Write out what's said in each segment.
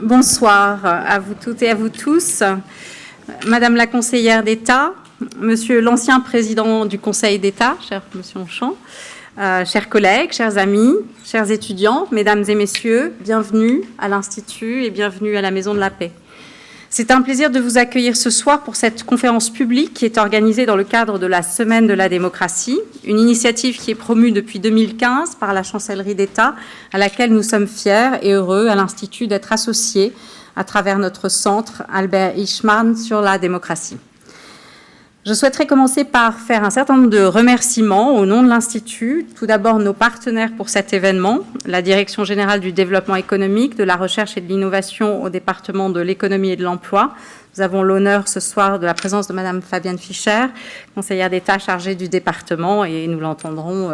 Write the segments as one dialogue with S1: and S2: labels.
S1: Bonsoir à vous toutes et à vous tous. Madame la conseillère d'État, Monsieur l'ancien président du Conseil d'État, cher Monsieur Honchant, chers collègues, chers amis, chers étudiants, mesdames et messieurs, bienvenue à l'Institut et bienvenue à la Maison de la Paix. C'est un plaisir de vous accueillir ce soir pour cette conférence publique qui est organisée dans le cadre de la Semaine de la démocratie, une initiative qui est promue depuis 2015 par la Chancellerie d'État, à laquelle nous sommes fiers et heureux à l'Institut d'être associés à travers notre centre Albert Hirschman sur la démocratie. Je souhaiterais commencer par faire un certain nombre de remerciements au nom de l'Institut. Tout d'abord, nos partenaires pour cet événement, la Direction générale du développement économique, de la recherche et de l'innovation au département de l'économie et de l'emploi. Nous avons l'honneur ce soir de la présence de Madame Fabienne Fischer, conseillère d'État chargée du département, et nous l'entendrons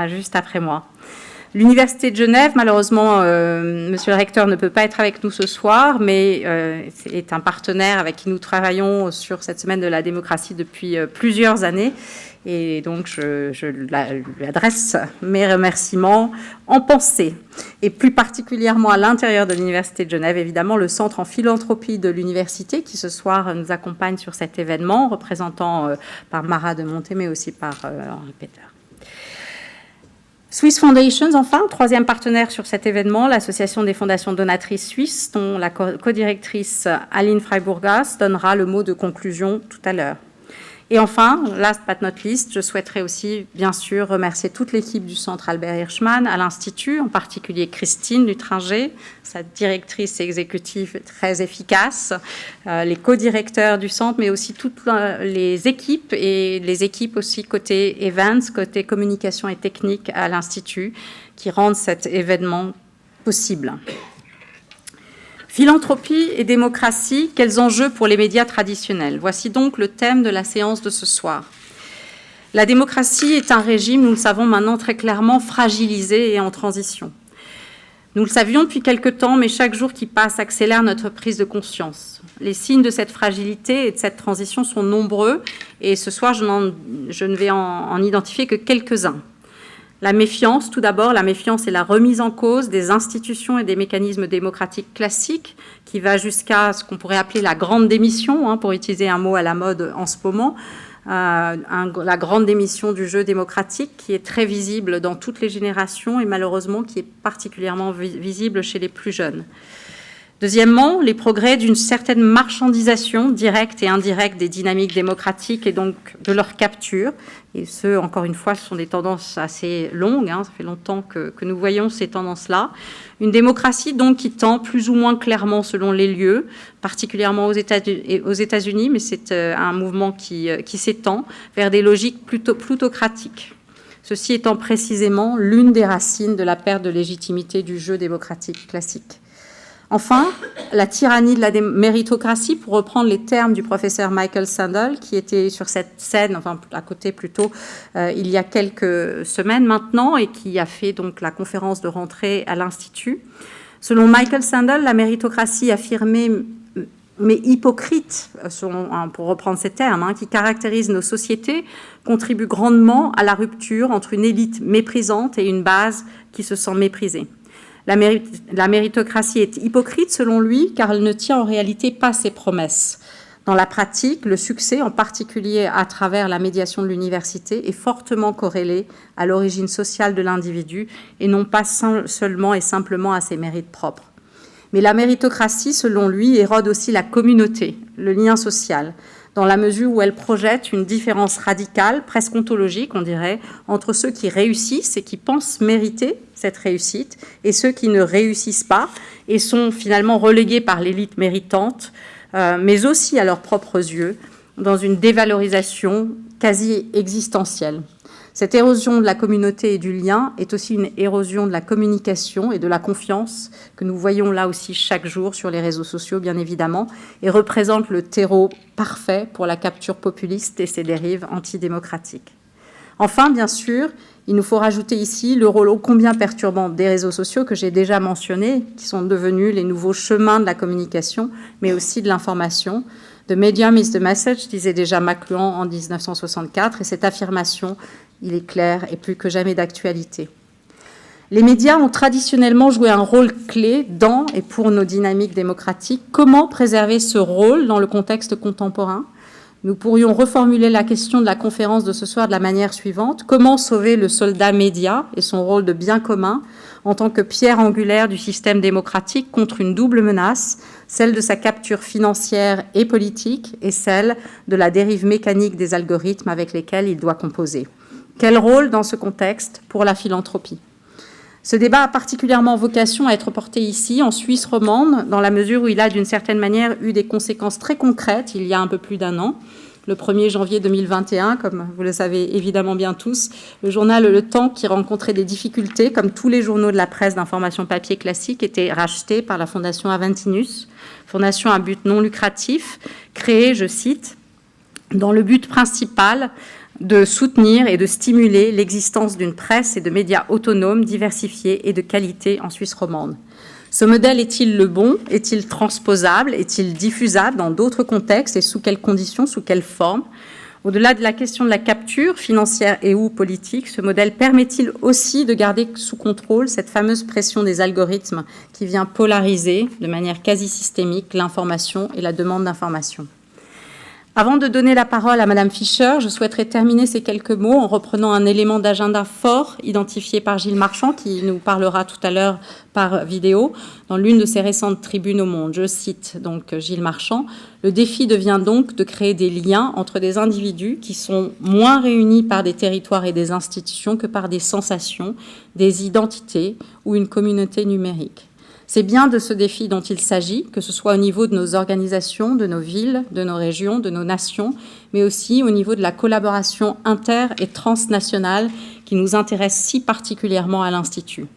S1: juste après moi. L'Université de Genève, malheureusement, Monsieur le recteur ne peut pas être avec nous ce soir, mais est un partenaire avec qui nous travaillons sur cette semaine de la démocratie depuis plusieurs années. Et donc, je lui adresse mes remerciements en pensée. Et plus particulièrement à l'intérieur de l'Université de Genève, évidemment, le Centre en philanthropie de l'Université, qui ce soir nous accompagne sur cet événement, représentant par Mara de Monté, mais aussi par Henri Peter. Swiss Foundations, enfin, troisième partenaire sur cet événement, l'Association des fondations donatrices suisses, dont la codirectrice Aline Freiburgas donnera le mot de conclusion tout à l'heure. Et enfin, last but not least, je souhaiterais aussi, bien sûr, remercier toute l'équipe du Centre Albert Hirschman à l'Institut, en particulier Christine Dutringer, sa directrice exécutive très efficace, les co-directeurs du Centre, mais aussi toutes les équipes, et les équipes aussi côté events, côté communication et technique à l'Institut, qui rendent cet événement possible. Philanthropie et démocratie, quels enjeux pour les médias traditionnels? Voici donc le thème de la séance de ce soir. La démocratie est un régime, nous le savons maintenant très clairement, fragilisé et en transition. Nous le savions depuis quelque temps, mais chaque jour qui passe accélère notre prise de conscience. Les signes de cette fragilité et de cette transition sont nombreux, et ce soir, je ne vais en identifier que quelques-uns. La méfiance, tout d'abord, la méfiance et la remise en cause des institutions et des mécanismes démocratiques classiques, qui va jusqu'à ce qu'on pourrait appeler la grande démission, pour utiliser un mot à la mode en ce moment, la grande démission du jeu démocratique, qui est très visible dans toutes les générations et malheureusement qui est particulièrement visible chez les plus jeunes. Deuxièmement, les progrès d'une certaine marchandisation directe et indirecte des dynamiques démocratiques et donc de leur capture. Et ce, encore une fois, ce sont des tendances assez longues. Ça fait longtemps que nous voyons ces tendances-là. Une démocratie donc qui tend plus ou moins clairement selon les lieux, particulièrement aux États-Unis, mais c'est un mouvement qui s'étend vers des logiques plutôt plutocratiques. Ceci étant précisément l'une des racines de la perte de légitimité du jeu démocratique classique. Enfin, la tyrannie de la méritocratie, pour reprendre les termes du professeur Michael Sandel, qui était sur cette scène, enfin à côté plutôt, il y a quelques semaines maintenant, et qui a fait donc la conférence de rentrée à l'Institut. Selon Michael Sandel, la méritocratie affirmée, mais hypocrite, pour reprendre ces termes, qui caractérise nos sociétés, contribue grandement à la rupture entre une élite méprisante et une base qui se sent méprisée. La méritocratie est hypocrite, selon lui, car elle ne tient en réalité pas ses promesses. Dans la pratique, le succès, en particulier à travers la médiation de l'université, est fortement corrélé à l'origine sociale de l'individu et non pas seulement et simplement à ses mérites propres. Mais la méritocratie, selon lui, érode aussi la communauté, le lien social, dans la mesure où elle projette une différence radicale, presque ontologique, on dirait, entre ceux qui réussissent et qui pensent mériter cette réussite et ceux qui ne réussissent pas et sont finalement relégués par l'élite méritante, mais aussi à leurs propres yeux, dans une dévalorisation quasi existentielle. Cette érosion de la communauté et du lien est aussi une érosion de la communication et de la confiance que nous voyons là aussi chaque jour sur les réseaux sociaux, bien évidemment, et représente le terreau parfait pour la capture populiste et ses dérives antidémocratiques. Enfin, bien sûr, il nous faut rajouter ici le rôle ô combien perturbant des réseaux sociaux que j'ai déjà mentionnés, qui sont devenus les nouveaux chemins de la communication, mais aussi de l'information. The medium is the message, disait déjà McLuhan en 1964, et cette affirmation, il est clair, est plus que jamais d'actualité. Les médias ont traditionnellement joué un rôle clé dans et pour nos dynamiques démocratiques. Comment préserver ce rôle dans le contexte contemporain ? Nous pourrions reformuler la question de la conférence de ce soir de la manière suivante. Comment sauver le soldat média et son rôle de bien commun en tant que pierre angulaire du système démocratique contre une double menace, celle de sa capture financière et politique et celle de la dérive mécanique des algorithmes avec lesquels il doit composer. Quel rôle dans ce contexte pour la philanthropie ? Ce débat a particulièrement vocation à être porté ici, en Suisse romande, dans la mesure où il a d'une certaine manière eu des conséquences très concrètes il y a un peu plus d'un an. Le 1er janvier 2021, comme vous le savez évidemment bien tous, le journal Le Temps, qui rencontrait des difficultés, comme tous les journaux de la presse d'information papier classique, était racheté par la Fondation Aventinus, fondation à but non lucratif, créée, je cite, dans le but principal de soutenir et de stimuler l'existence d'une presse et de médias autonomes, diversifiés et de qualité en Suisse romande. Ce modèle est-il le bon ? Est-il transposable ? Est-il diffusable dans d'autres contextes et sous quelles conditions, sous quelle forme ? Au-delà de la question de la capture financière et ou politique, ce modèle permet-il aussi de garder sous contrôle cette fameuse pression des algorithmes qui vient polariser de manière quasi systémique l'information et la demande d'information ? Avant de donner la parole à Madame Fischer, je souhaiterais terminer ces quelques mots en reprenant un élément d'agenda fort identifié par Gilles Marchand, qui nous parlera tout à l'heure par vidéo, dans l'une de ses récentes tribunes au Monde. Je cite donc Gilles Marchand. « Le défi devient donc de créer des liens entre des individus qui sont moins réunis par des territoires et des institutions que par des sensations, des identités ou une communauté numérique. » C'est bien de ce défi dont il s'agit, que ce soit au niveau de nos organisations, de nos villes, de nos régions, de nos nations, mais aussi au niveau de la collaboration inter- et transnationale qui nous intéresse si particulièrement à l'Institut.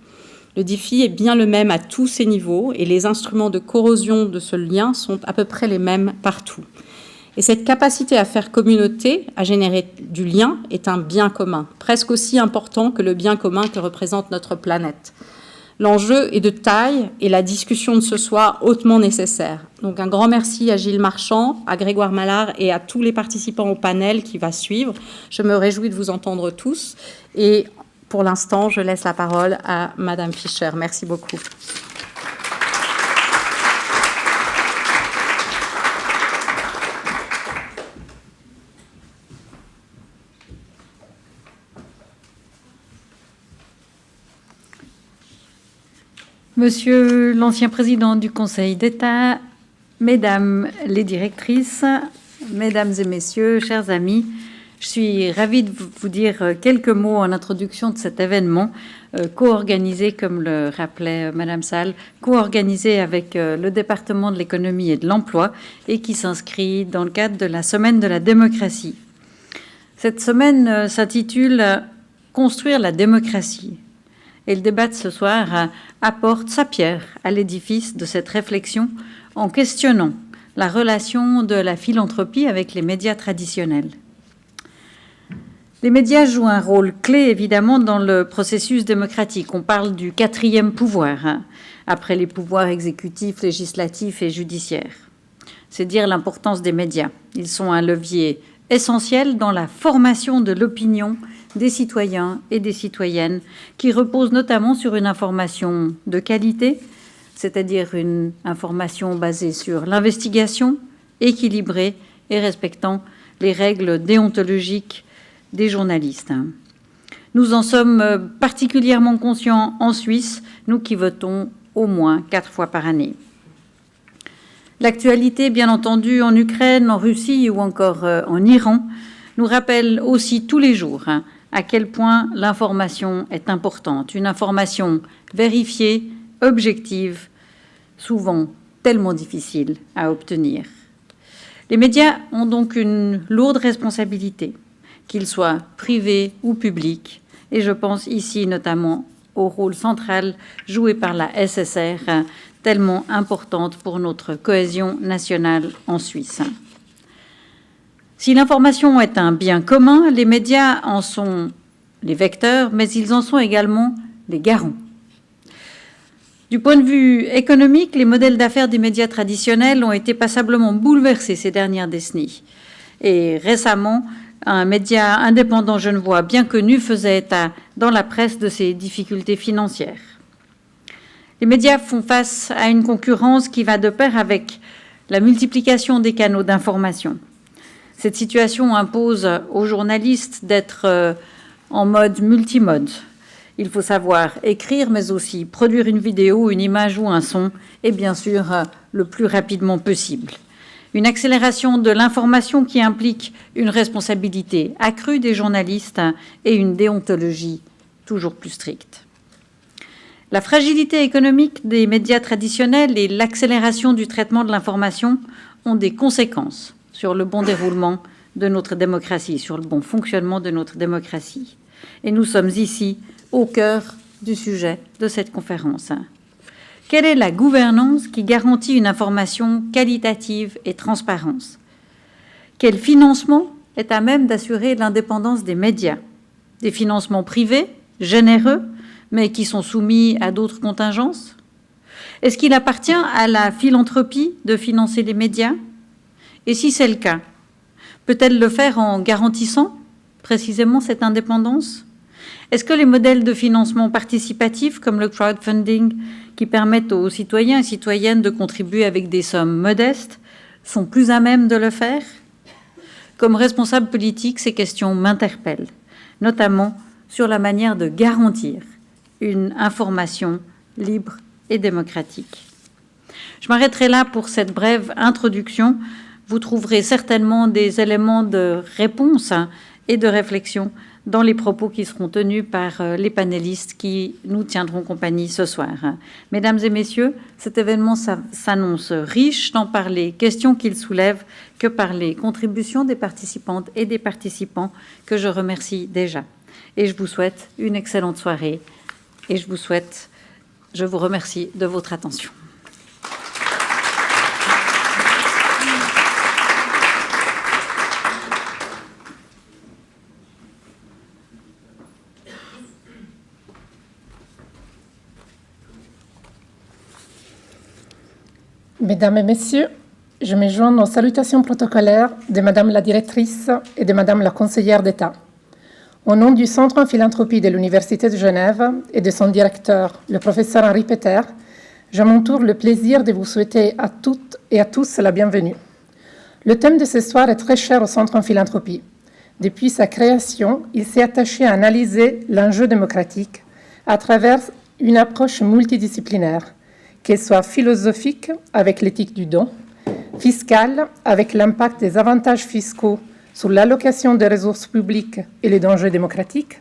S1: Le défi est bien le même à tous ces niveaux et les instruments de corrosion de ce lien sont à peu près les mêmes partout. Et cette capacité à faire communauté, à générer du lien, est un bien commun, presque aussi important que le bien commun que représente notre planète. L'enjeu est de taille et la discussion de ce soir hautement nécessaire. Donc un grand merci à Gilles Marchand, à Grégoire Mallard et à tous les participants au panel qui va suivre. Je me réjouis de vous entendre tous. Et pour l'instant, je laisse la parole à Madame Fischer. Merci beaucoup.
S2: Monsieur l'ancien président du Conseil d'État, Mesdames les directrices, Mesdames et Messieurs, chers amis, je suis ravie de vous dire quelques mots en introduction de cet événement co-organisé, comme le rappelait Madame Salle, co-organisé avec le département de l'économie et de l'emploi et qui s'inscrit dans le cadre de la Semaine de la démocratie. Cette semaine s'intitule « Construire la démocratie ». Et le débat de ce soir apporte sa pierre à l'édifice de cette réflexion en questionnant la relation de la philanthropie avec les médias traditionnels. Les médias jouent un rôle clé, évidemment, dans le processus démocratique. On parle du quatrième pouvoir, après les pouvoirs exécutifs, législatifs et judiciaires. C'est dire l'importance des médias. Ils sont un levier essentiel dans la formation de l'opinion des citoyens et des citoyennes, qui repose notamment sur une information de qualité, c'est-à-dire une information basée sur l'investigation, équilibrée et respectant les règles déontologiques des journalistes. Nous en sommes particulièrement conscients en Suisse, nous qui votons au moins 4 fois par année. L'actualité, bien entendu, en Ukraine, en Russie ou encore en Iran, nous rappelle aussi tous les jours à quel point l'information est importante. Une information vérifiée, objective, souvent tellement difficile à obtenir. Les médias ont donc une lourde responsabilité, qu'ils soient privés ou publics, et je pense ici notamment au rôle central joué par la SSR, tellement importante pour notre cohésion nationale en Suisse. Si l'information est un bien commun, les médias en sont les vecteurs, mais ils en sont également les garants. Du point de vue économique, les modèles d'affaires des médias traditionnels ont été passablement bouleversés ces dernières décennies. Et récemment, un média indépendant genevois bien connu faisait état dans la presse de ses difficultés financières. Les médias font face à une concurrence qui va de pair avec la multiplication des canaux d'information. Cette situation impose aux journalistes d'être en mode multimode. Il faut savoir écrire, mais aussi produire une vidéo, une image ou un son, et bien sûr le plus rapidement possible. Une accélération de l'information qui implique une responsabilité accrue des journalistes et une déontologie toujours plus stricte. La fragilité économique des médias traditionnels et l'accélération du traitement de l'information ont des conséquences sur le bon déroulement de notre démocratie, sur le bon fonctionnement de notre démocratie. Et nous sommes ici au cœur du sujet de cette conférence. Quelle est la gouvernance qui garantit une information qualitative et transparente? Quel financement est à même d'assurer l'indépendance des médias? Des financements privés, généreux, mais qui sont soumis à d'autres contingences? Est-ce qu'il appartient à la philanthropie de financer les médias? Et si c'est le cas, peut-elle le faire en garantissant précisément cette indépendance? Est-ce que les modèles de financement participatif, comme le crowdfunding, qui permettent aux citoyens et citoyennes de contribuer avec des sommes modestes, sont plus à même de le faire? Comme responsable politique, ces questions m'interpellent, notamment sur la manière de garantir une information libre et démocratique. Je m'arrêterai là pour cette brève introduction. Vous trouverez certainement des éléments de réponse et de réflexion dans les propos qui seront tenus par les panélistes qui nous tiendront compagnie ce soir. Mesdames et messieurs, cet événement s'annonce riche tant par les questions qu'il soulève que par les contributions des participantes et des participants que je remercie déjà. Et je vous souhaite une excellente soirée et je vous remercie de votre attention.
S3: Mesdames et Messieurs, je me joins aux salutations protocolaires de Madame la Directrice et de Madame la Conseillère d'État. Au nom du Centre en philanthropie de l'Université de Genève et de son directeur, le professeur Henri Peter, j'ai à mon tour le plaisir de vous souhaiter à toutes et à tous la bienvenue. Le thème de ce soir est très cher au Centre en philanthropie. Depuis sa création, il s'est attaché à analyser l'enjeu démocratique à travers une approche multidisciplinaire, qu'elle soit philosophique avec l'éthique du don, fiscale avec l'impact des avantages fiscaux sur l'allocation des ressources publiques et les dangers démocratiques,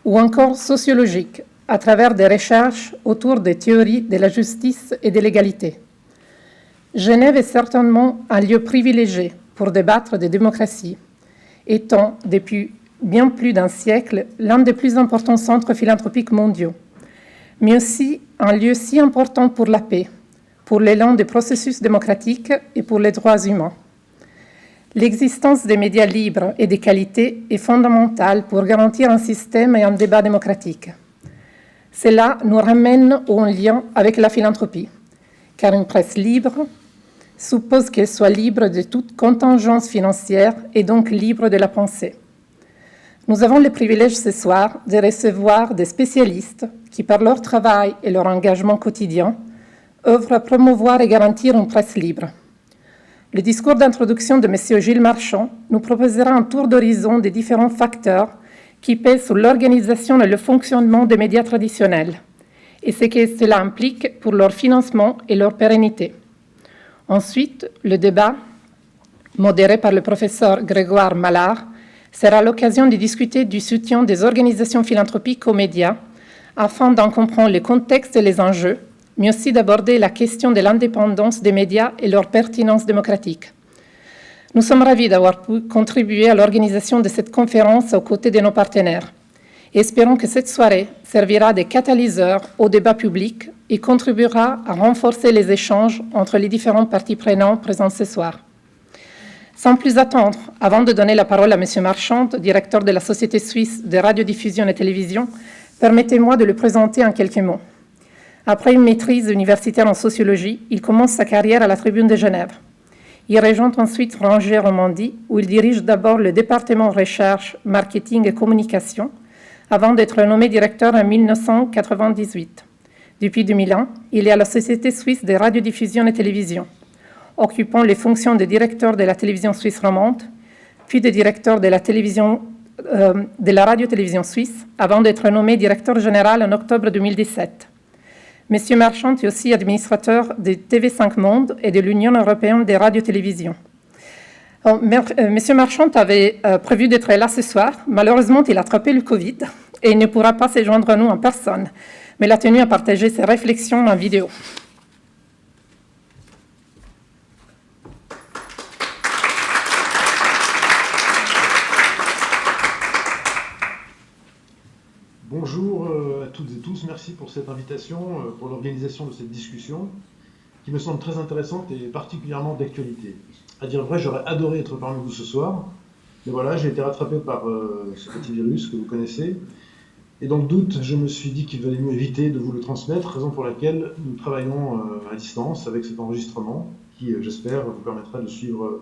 S3: ou encore sociologique à travers des recherches autour des théories de la justice et de l'égalité. Genève est certainement un lieu privilégié pour débattre de démocratie, étant depuis bien plus d'un siècle l'un des plus importants centres philanthropiques mondiaux, mais aussi un lieu si important pour la paix, pour l'élan des processus démocratiques et pour les droits humains. L'existence des médias libres et de qualité est fondamentale pour garantir un système et un débat démocratique. Cela nous ramène au lien avec la philanthropie, car une presse libre suppose qu'elle soit libre de toute contingence financière et donc libre de la pensée. Nous avons le privilège ce soir de recevoir des spécialistes qui, par leur travail et leur engagement quotidien, œuvrent à promouvoir et garantir une presse libre. Le discours d'introduction de M. Gilles Marchand nous proposera un tour d'horizon des différents facteurs qui pèsent sur l'organisation et le fonctionnement des médias traditionnels et ce que cela implique pour leur financement et leur pérennité. Ensuite, le débat, modéré par le professeur Grégoire Mallard, sera l'occasion de discuter du soutien des organisations philanthropiques aux médias afin d'en comprendre le contexte et les enjeux, mais aussi d'aborder la question de l'indépendance des médias et leur pertinence démocratique. Nous sommes ravis d'avoir pu contribuer à l'organisation de cette conférence aux côtés de nos partenaires et espérons que cette soirée servira de catalyseur au débat public et contribuera à renforcer les échanges entre les différentes parties prenantes présentes ce soir. Sans plus attendre, avant de donner la parole à M. Marchand, directeur de la Société suisse de radiodiffusion et télévision, permettez-moi de le présenter en quelques mots. Après une maîtrise universitaire en sociologie, il commence sa carrière à la Tribune de Genève. Il rejoint ensuite Ranger Romandie, où il dirige d'abord le département recherche, marketing et communication, avant d'être nommé directeur en 1998. Depuis 2001, il est à la Société suisse de radiodiffusion et télévision, occupant les fonctions de directeur de la télévision suisse romande, puis de directeur de la radio-télévision suisse, avant d'être nommé directeur général en octobre 2017. M. Marchant est aussi administrateur de TV5 Monde et de l'Union européenne des radios-télévisions. M. Marchant avait prévu d'être là ce soir. Malheureusement, il a attrapé le Covid et il ne pourra pas se joindre à nous en personne, mais il a tenu à partager ses réflexions en vidéo.
S4: Bonjour à toutes et tous, merci pour cette invitation, pour l'organisation de cette discussion qui me semble très intéressante et particulièrement d'actualité. À dire vrai, j'aurais adoré être parmi vous ce soir, mais voilà, j'ai été rattrapé par ce petit virus que vous connaissez, et dans le doute, je me suis dit qu'il valait mieux éviter de vous le transmettre, raison pour laquelle nous travaillons à distance avec cet enregistrement qui, j'espère, vous permettra de suivre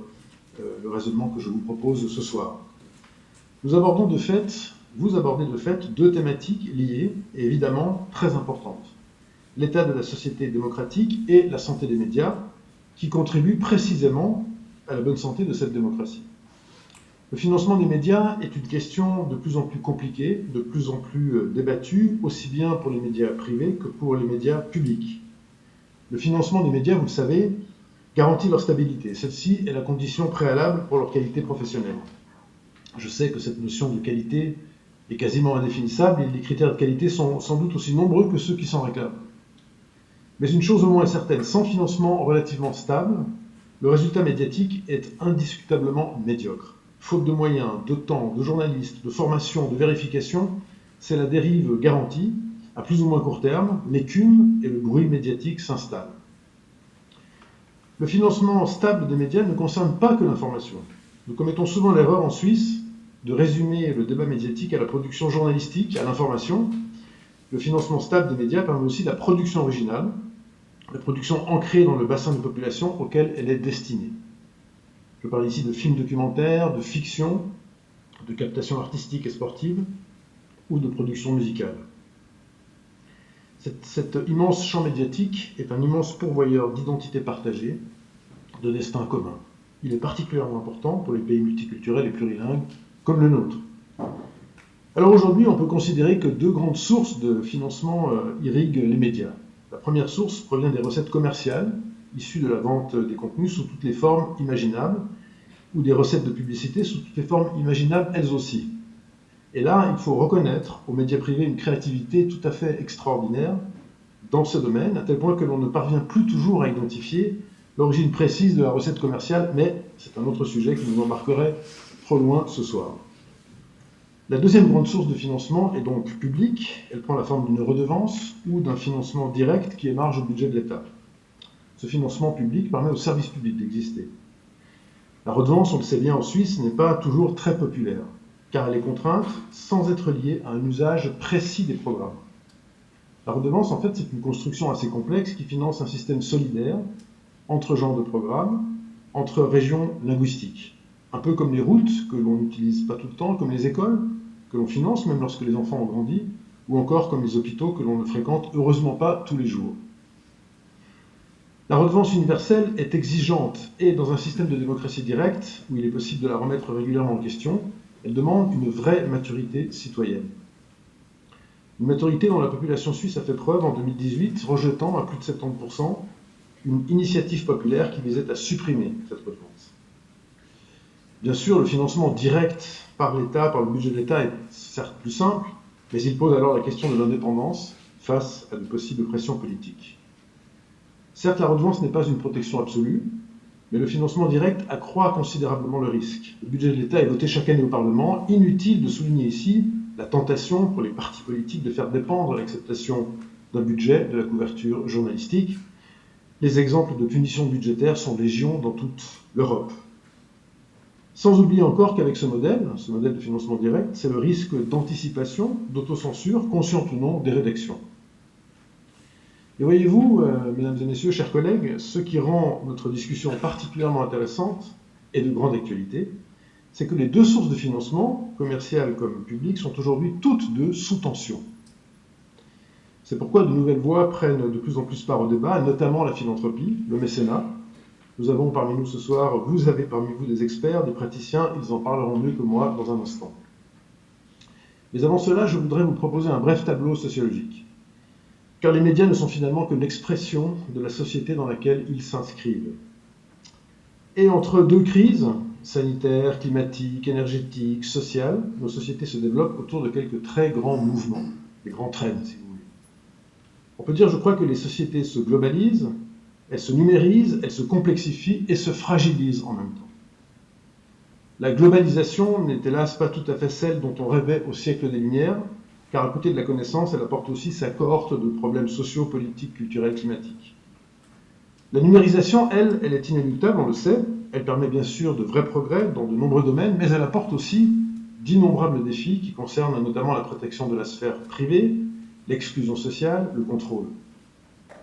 S4: le raisonnement que je vous propose ce soir. Vous abordez de fait deux thématiques liées et évidemment très importantes. L'état de la société démocratique et la santé des médias, qui contribuent précisément à la bonne santé de cette démocratie. Le financement des médias est une question de plus en plus compliquée, de plus en plus débattue, aussi bien pour les médias privés que pour les médias publics. Le financement des médias, vous le savez, garantit leur stabilité. Celle-ci est la condition préalable pour leur qualité professionnelle. Je sais que cette notion de qualité est quasiment indéfinissable et les critères de qualité sont sans doute aussi nombreux que ceux qui s'en réclament. Mais une chose au moins est certaine, sans financement relativement stable, le résultat médiatique est indiscutablement médiocre. Faute de moyens, de temps, de journalistes, de formation, de vérification, c'est la dérive garantie, à plus ou moins court terme, l'écume et le bruit médiatique s'installent. Le financement stable des médias ne concerne pas que l'information. Nous commettons souvent l'erreur en Suisse de résumer le débat médiatique à la production journalistique, à l'information. Le financement stable des médias permet aussi la production originale, la production ancrée dans le bassin de population auquel elle est destinée. Je parle ici de films documentaires, de fiction, de captation artistique et sportive, ou de production musicale. Cet immense champ médiatique est un immense pourvoyeur d'identités partagées, de destins communs. Il est particulièrement important pour les pays multiculturels et plurilingues, comme le nôtre. Alors aujourd'hui, on peut considérer que deux grandes sources de financement irriguent les médias. La première source provient des recettes commerciales, issues de la vente des contenus sous toutes les formes imaginables, ou des recettes de publicité sous toutes les formes imaginables elles aussi. Et là, il faut reconnaître aux médias privés une créativité tout à fait extraordinaire dans ce domaine, à tel point que l'on ne parvient plus toujours à identifier l'origine précise de la recette commerciale, mais c'est un autre sujet qui nous embarquerait trop loin ce soir. La deuxième grande source de financement est donc publique. Elle prend la forme d'une redevance ou d'un financement direct qui émarge au budget de l'État. Ce financement public permet aux services publics d'exister. La redevance, on le sait bien en Suisse, n'est pas toujours très populaire, car elle est contrainte sans être liée à un usage précis des programmes. La redevance, en fait, c'est une construction assez complexe qui finance un système solidaire entre genres de programmes, entre régions linguistiques. Un peu comme les routes, que l'on n'utilise pas tout le temps, comme les écoles, que l'on finance même lorsque les enfants ont grandi, ou encore comme les hôpitaux que l'on ne fréquente heureusement pas tous les jours. La redevance universelle est exigeante et dans un système de démocratie directe, où il est possible de la remettre régulièrement en question, elle demande une vraie maturité citoyenne. Une maturité dont la population suisse a fait preuve en 2018, rejetant à plus de 70% une initiative populaire qui visait à supprimer cette redevance. Bien sûr, le financement direct par l'État, par le budget de l'État est certes plus simple, mais il pose alors la question de l'indépendance face à de possibles pressions politiques. Certes, la redevance n'est pas une protection absolue, mais le financement direct accroît considérablement le risque. Le budget de l'État est voté chaque année au Parlement. Inutile de souligner ici la tentation pour les partis politiques de faire dépendre l'acceptation d'un budget de la couverture journalistique. Les exemples de punitions budgétaires sont légion dans toute l'Europe. Sans oublier encore qu'avec ce modèle de financement direct, c'est le risque d'anticipation, d'autocensure, consciente ou non, des rédactions. Et voyez-vous, mesdames et messieurs, chers collègues, ce qui rend notre discussion particulièrement intéressante et de grande actualité, c'est que les deux sources de financement, commerciales comme publiques, sont aujourd'hui toutes deux sous tension. C'est pourquoi de nouvelles voies prennent de plus en plus part au débat, notamment la philanthropie, le mécénat. Nous avons parmi nous ce soir, vous avez parmi vous des experts, des praticiens, ils en parleront mieux que moi dans un instant. Mais avant cela, je voudrais vous proposer un bref tableau sociologique. Car les médias ne sont finalement que l'expression de la société dans laquelle ils s'inscrivent. Et entre deux crises, sanitaires, climatiques, énergétiques, sociales, nos sociétés se développent autour de quelques très grands mouvements, des grands trends, si vous voulez. On peut dire, je crois, que les sociétés se globalisent, elles se numérisent, elles se complexifient et se fragilisent en même temps. La globalisation n'est hélas pas tout à fait celle dont on rêvait au siècle des Lumières, car à côté de la connaissance, elle apporte aussi sa cohorte de problèmes sociaux, politiques, culturels, climatiques. La numérisation, elle est inéluctable, on le sait. Elle permet bien sûr de vrais progrès dans de nombreux domaines, mais elle apporte aussi d'innombrables défis qui concernent notamment la protection de la sphère privée, l'exclusion sociale, le contrôle,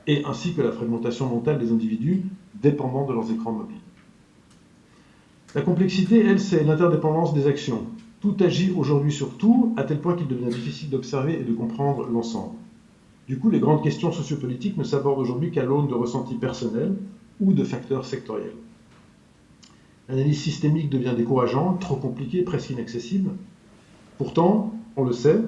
S4: et ainsi que la fragmentation mentale des individus dépendant de leurs écrans mobiles. La complexité, elle, c'est l'interdépendance des actions. Tout agit aujourd'hui sur tout, à tel point qu'il devient difficile d'observer et de comprendre l'ensemble. Du coup, les grandes questions sociopolitiques ne s'abordent aujourd'hui qu'à l'aune de ressentis personnels ou de facteurs sectoriels. L'analyse systémique devient décourageante, trop compliquée, presque inaccessible. Pourtant, on le sait,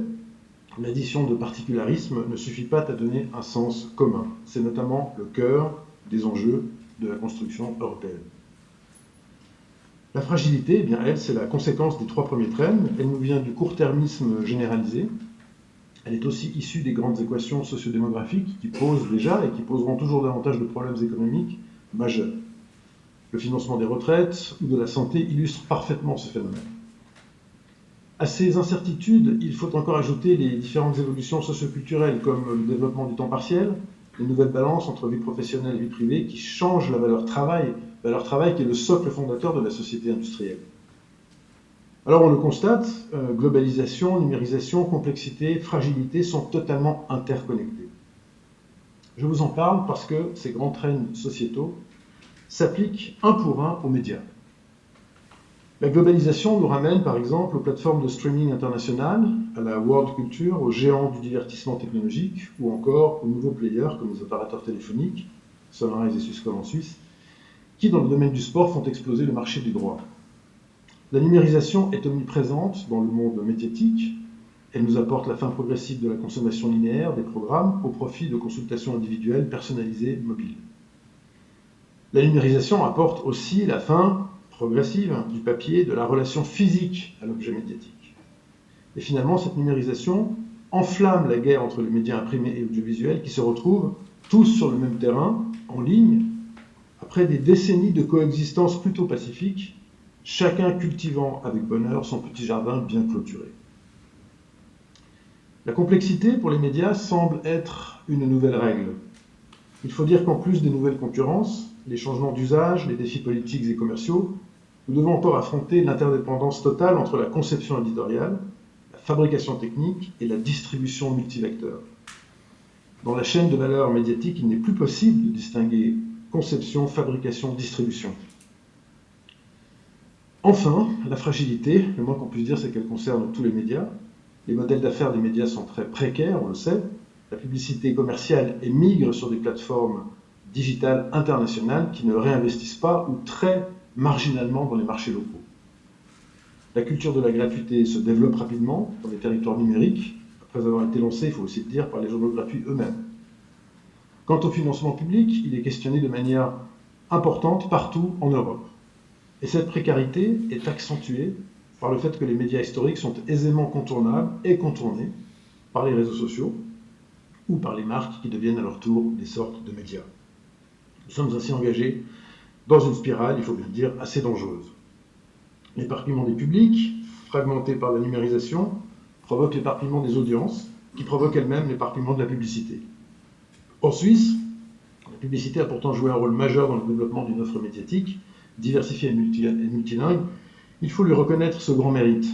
S4: l'addition de particularismes ne suffit pas à donner un sens commun. C'est notamment le cœur des enjeux de la construction européenne. La fragilité, eh bien, elle, c'est la conséquence des trois premiers trends. Elle nous vient du court-termisme généralisé. Elle est aussi issue des grandes équations sociodémographiques qui posent déjà et qui poseront toujours davantage de problèmes économiques majeurs. Le financement des retraites ou de la santé illustre parfaitement ce phénomène. À ces incertitudes, il faut encore ajouter les différentes évolutions socioculturelles comme le développement du temps partiel, les nouvelles balances entre vie professionnelle et vie privée qui changent la valeur travail qui est le socle fondateur de la société industrielle. Alors on le constate, globalisation, numérisation, complexité, fragilité sont totalement interconnectés. Je vous en parle parce que ces grands trends sociétaux s'appliquent un pour un aux médias. La globalisation nous ramène par exemple aux plateformes de streaming internationales, à la world culture, aux géants du divertissement technologique ou encore aux nouveaux players comme les opérateurs téléphoniques, Sunrise et Swisscom en Suisse, qui dans le domaine du sport font exploser le marché du droit. La numérisation est omniprésente dans le monde médiatique. Elle nous apporte la fin progressive de la consommation linéaire des programmes au profit de consultations individuelles personnalisées mobiles. La numérisation apporte aussi la fin progressive du papier, de la relation physique à l'objet médiatique. Et finalement, cette numérisation enflamme la guerre entre les médias imprimés et audiovisuels qui se retrouvent tous sur le même terrain, en ligne, après des décennies de coexistence plutôt pacifique, chacun cultivant avec bonheur son petit jardin bien clôturé. La complexité pour les médias semble être une nouvelle règle. Il faut dire qu'en plus des nouvelles concurrences, les changements d'usage, les défis politiques et commerciaux, nous devons encore affronter l'interdépendance totale entre la conception éditoriale, la fabrication technique et la distribution multivecteur. Dans la chaîne de valeur médiatique, il n'est plus possible de distinguer conception, fabrication, distribution. Enfin, la fragilité, le moins qu'on puisse dire, c'est qu'elle concerne tous les médias. Les modèles d'affaires des médias sont très précaires, on le sait. La publicité commerciale émigre sur des plateformes digitales internationales qui ne réinvestissent pas ou très marginalement dans les marchés locaux. La culture de la gratuité se développe rapidement dans les territoires numériques, après avoir été lancée, il faut aussi le dire, par les journaux gratuits eux-mêmes. Quant au financement public, il est questionné de manière importante partout en Europe. Et cette précarité est accentuée par le fait que les médias historiques sont aisément contournables et contournés par les réseaux sociaux ou par les marques qui deviennent à leur tour des sortes de médias. Nous sommes ainsi engagés dans une spirale, il faut bien le dire, assez dangereuse. L'éparpillement des publics, fragmenté par la numérisation, provoque l'éparpillement des audiences, qui provoque elle-même l'éparpillement de la publicité. En Suisse, la publicité a pourtant joué un rôle majeur dans le développement d'une offre médiatique, diversifiée et multilingue. Il faut lui reconnaître ce grand mérite.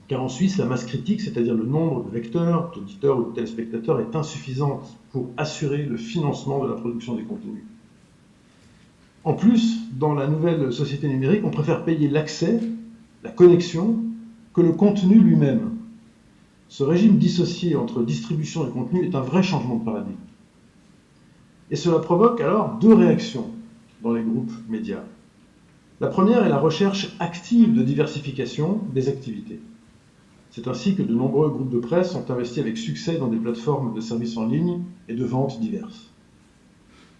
S4: Car en Suisse, la masse critique, c'est-à-dire le nombre de lecteurs, d'auditeurs ou de téléspectateurs, est insuffisante pour assurer le financement de la production des contenus. En plus, dans la nouvelle société numérique, on préfère payer l'accès, la connexion, que le contenu lui-même. Ce régime dissocié entre distribution et contenu est un vrai changement de paradigme. Et cela provoque alors deux réactions dans les groupes médias. La première est la recherche active de diversification des activités. C'est ainsi que de nombreux groupes de presse ont investi avec succès dans des plateformes de services en ligne et de ventes diverses.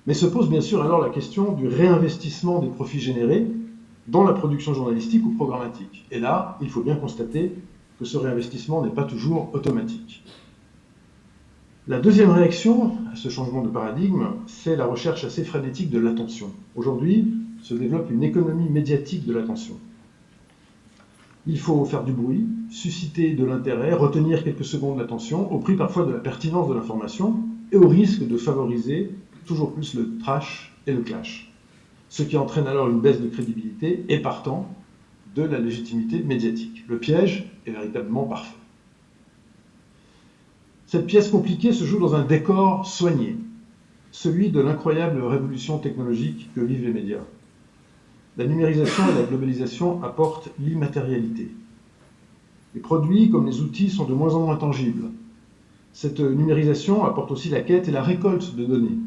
S4: Mais se pose bien sûr alors la question du réinvestissement des profits générés dans la production journalistique ou programmatique. Et là, il faut bien constater que ce réinvestissement n'est pas toujours automatique. La deuxième réaction à ce changement de paradigme, c'est la recherche assez frénétique de l'attention. Aujourd'hui, se développe une économie médiatique de l'attention. Il faut faire du bruit, susciter de l'intérêt, retenir quelques secondes d'attention, au prix parfois de la pertinence de l'information et au risque de favoriser toujours plus le trash et le clash. Ce qui entraîne alors une baisse de crédibilité et partant de la légitimité médiatique. Le piège est véritablement parfait. Cette pièce compliquée se joue dans un décor soigné, celui de l'incroyable révolution technologique que vivent les médias. La numérisation et la globalisation apportent l'immatérialité. Les produits comme les outils sont de moins en moins tangibles. Cette numérisation apporte aussi la quête et la récolte de données.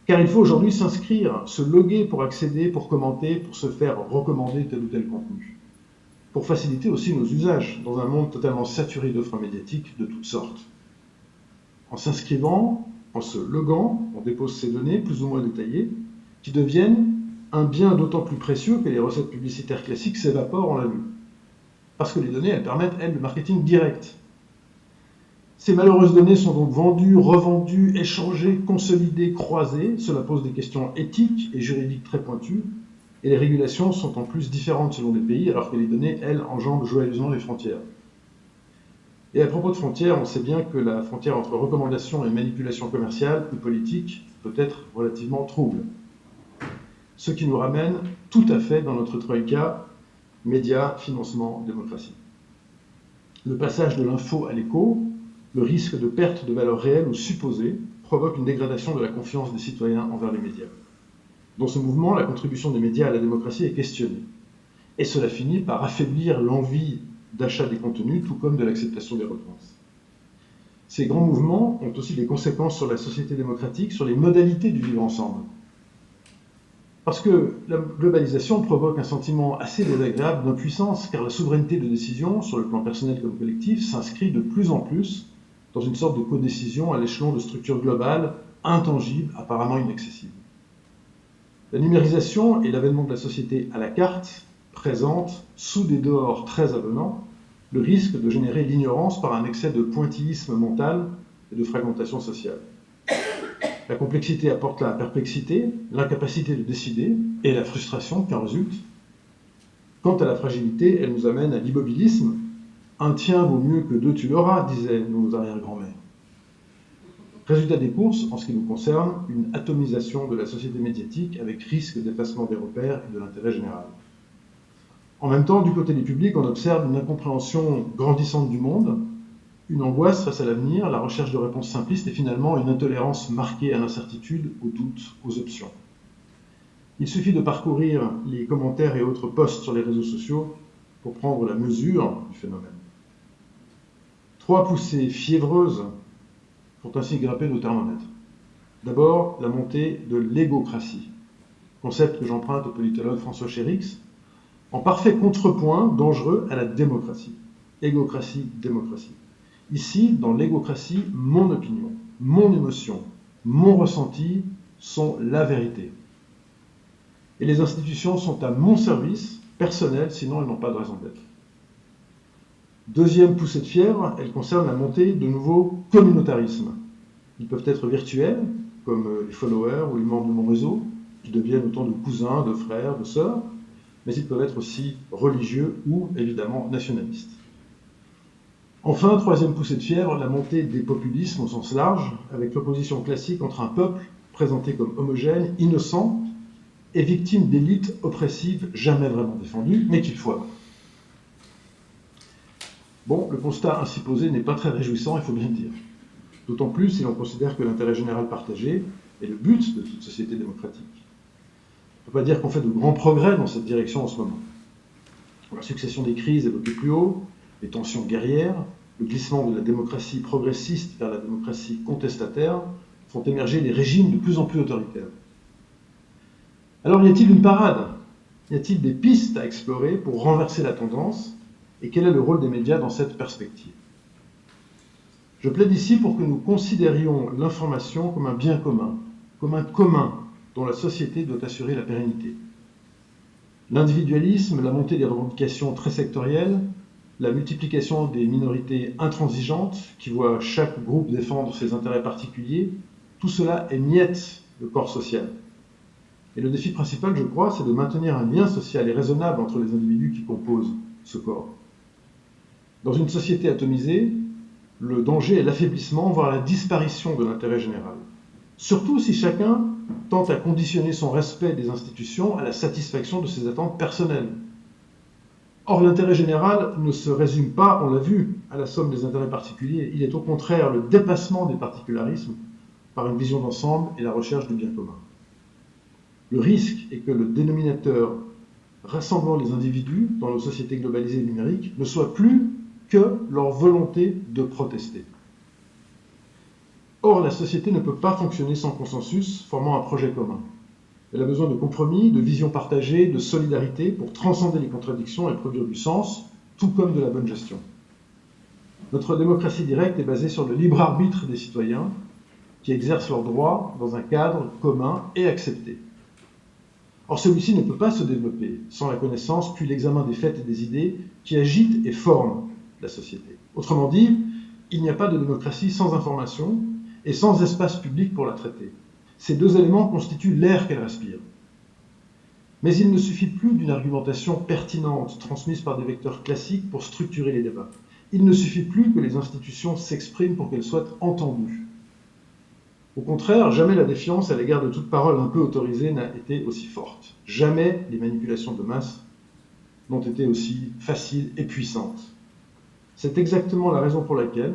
S4: Car il faut aujourd'hui s'inscrire, se loguer pour accéder, pour commenter, pour se faire recommander tel ou tel contenu. Pour faciliter aussi nos usages dans un monde totalement saturé d'offres médiatiques de toutes sortes. En s'inscrivant, en se loguant, on dépose ces données plus ou moins détaillées qui deviennent un bien d'autant plus précieux que les recettes publicitaires classiques s'évaporent en la vue. Parce que les données, elles permettent, elles, le marketing direct. Ces malheureuses données sont donc vendues, revendues, échangées, consolidées, croisées. Cela pose des questions éthiques et juridiques très pointues. Et les régulations sont en plus différentes selon les pays, alors que les données, elles, enjambent joyeusement les frontières. Et à propos de frontières, on sait bien que la frontière entre recommandation et manipulation commerciale ou politique peut être relativement trouble. Ce qui nous ramène tout à fait dans notre troïka, médias, financement, démocratie. Le passage de l'info à l'écho, le risque de perte de valeur réelle ou supposée, provoque une dégradation de la confiance des citoyens envers les médias. Dans ce mouvement, la contribution des médias à la démocratie est questionnée. Et cela finit par affaiblir l'envie d'achat des contenus, tout comme de l'acceptation des redevances. Ces grands mouvements ont aussi des conséquences sur la société démocratique, sur les modalités du vivre ensemble. Parce que la globalisation provoque un sentiment assez désagréable d'impuissance, car la souveraineté de décision, sur le plan personnel comme collectif, s'inscrit de plus en plus dans une sorte de codécision à l'échelon de structures globales, intangibles, apparemment inaccessibles. La numérisation et l'avènement de la société à la carte présentent, sous des dehors très avenants, le risque de générer l'ignorance par un excès de pointillisme mental et de fragmentation sociale. La complexité apporte la perplexité, l'incapacité de décider et la frustration qui en résulte. Quant à la fragilité, elle nous amène à l'immobilisme. Un tien vaut mieux que deux tu l'auras, disaient nos arrière-grands-mères. Résultat des courses, en ce qui nous concerne, une atomisation de la société médiatique avec risque d'effacement des repères et de l'intérêt général. En même temps, du côté des publics, on observe une incompréhension grandissante du monde, une angoisse face à l'avenir, la recherche de réponses simplistes et finalement une intolérance marquée à l'incertitude, au doute, aux options. Il suffit de parcourir les commentaires et autres posts sur les réseaux sociaux pour prendre la mesure du phénomène. 3 poussées fiévreuses font ainsi grimper nos thermomètres. D'abord, la montée de l'égocratie, concept que j'emprunte au politologue François Chérix, en parfait contrepoint dangereux à la démocratie. Égocratie, démocratie. Ici, dans l'égocratie, mon opinion, mon émotion, mon ressenti sont la vérité. Et les institutions sont à mon service, personnel, sinon elles n'ont pas de raison d'être. Deuxième poussée de fièvre, elle concerne la montée de nouveaux communautarismes. Ils peuvent être virtuels, comme les followers ou les membres de mon réseau, qui deviennent autant de cousins, de frères, de sœurs, mais ils peuvent être aussi religieux ou, évidemment, nationalistes. Enfin, troisième poussée de fièvre, la montée des populismes au sens large, avec l'opposition classique entre un peuple présenté comme homogène, innocent, et victime d'élites oppressives jamais vraiment défendues, mais qu'il faut avoir. Bon, le constat ainsi posé n'est pas très réjouissant, il faut bien le dire. D'autant plus si l'on considère que l'intérêt général partagé est le but de toute société démocratique. On ne peut pas dire qu'on fait de grands progrès dans cette direction en ce moment. La succession des crises évoquées plus haut, les tensions guerrières, le glissement de la démocratie progressiste vers la démocratie contestataire font émerger des régimes de plus en plus autoritaires. Alors y a-t-il une parade? Y a-t-il des pistes à explorer pour renverser la tendance? Et quel est le rôle des médias dans cette perspective? Je plaide ici pour que nous considérions l'information comme un bien commun dont la société doit assurer la pérennité. L'individualisme, la montée des revendications très sectorielles, la multiplication des minorités intransigeantes qui voient chaque groupe défendre ses intérêts particuliers, tout cela émiette le corps social. Et le défi principal, je crois, c'est de maintenir un lien social et raisonnable entre les individus qui composent ce corps. Dans une société atomisée, le danger est l'affaiblissement, voire la disparition de l'intérêt général. Surtout si chacun tente à conditionner son respect des institutions à la satisfaction de ses attentes personnelles. Or, l'intérêt général ne se résume pas, on l'a vu, à la somme des intérêts particuliers. Il est au contraire le dépassement des particularismes par une vision d'ensemble et la recherche du bien commun. Le risque est que le dénominateur rassemblant les individus dans nos sociétés globalisées et numériques ne soit plus que leur volonté de protester. Or, la société ne peut pas fonctionner sans consensus formant un projet commun. Elle a besoin de compromis, de visions partagées, de solidarité pour transcender les contradictions et produire du sens, tout comme de la bonne gestion. Notre démocratie directe est basée sur le libre arbitre des citoyens qui exercent leurs droits dans un cadre commun et accepté. Or, celui-ci ne peut pas se développer sans la connaissance puis l'examen des faits et des idées qui agitent et forment la société. Autrement dit, il n'y a pas de démocratie sans information et sans espace public pour la traiter. Ces deux éléments constituent l'air qu'elle respire. Mais il ne suffit plus d'une argumentation pertinente transmise par des vecteurs classiques pour structurer les débats. Il ne suffit plus que les institutions s'expriment pour qu'elles soient entendues. Au contraire, jamais la défiance à l'égard de toute parole un peu autorisée n'a été aussi forte. Jamais les manipulations de masse n'ont été aussi faciles et puissantes. C'est exactement la raison pour laquelle,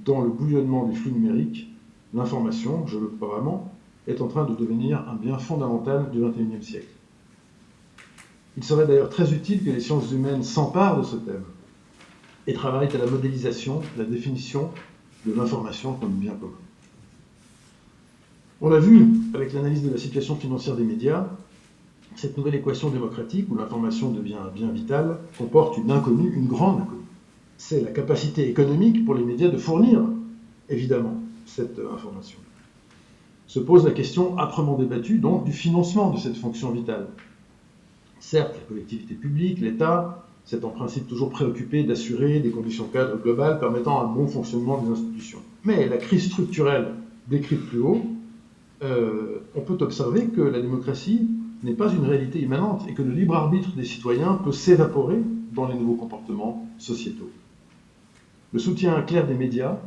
S4: dans le bouillonnement des flux numériques, l'information, je le crois vraiment, est en train de devenir un bien fondamental du XXIe siècle. Il serait d'ailleurs très utile que les sciences humaines s'emparent de ce thème et travaillent à la modélisation, la définition de l'information comme bien commun. On l'a vu avec l'analyse de la situation financière des médias, cette nouvelle équation démocratique où l'information devient un bien vital comporte une inconnue, une grande inconnue. C'est la capacité économique pour les médias de fournir, évidemment, cette information. Se pose la question âprement débattue, donc, du financement de cette fonction vitale. Certes, la collectivité publique, l'État, s'est en principe toujours préoccupé d'assurer des conditions cadres globales permettant un bon fonctionnement des institutions. Mais la crise structurelle décrite plus haut, on peut observer que la démocratie n'est pas une réalité immanente et que le libre arbitre des citoyens peut s'évaporer dans les nouveaux comportements sociétaux. Le soutien clair des médias,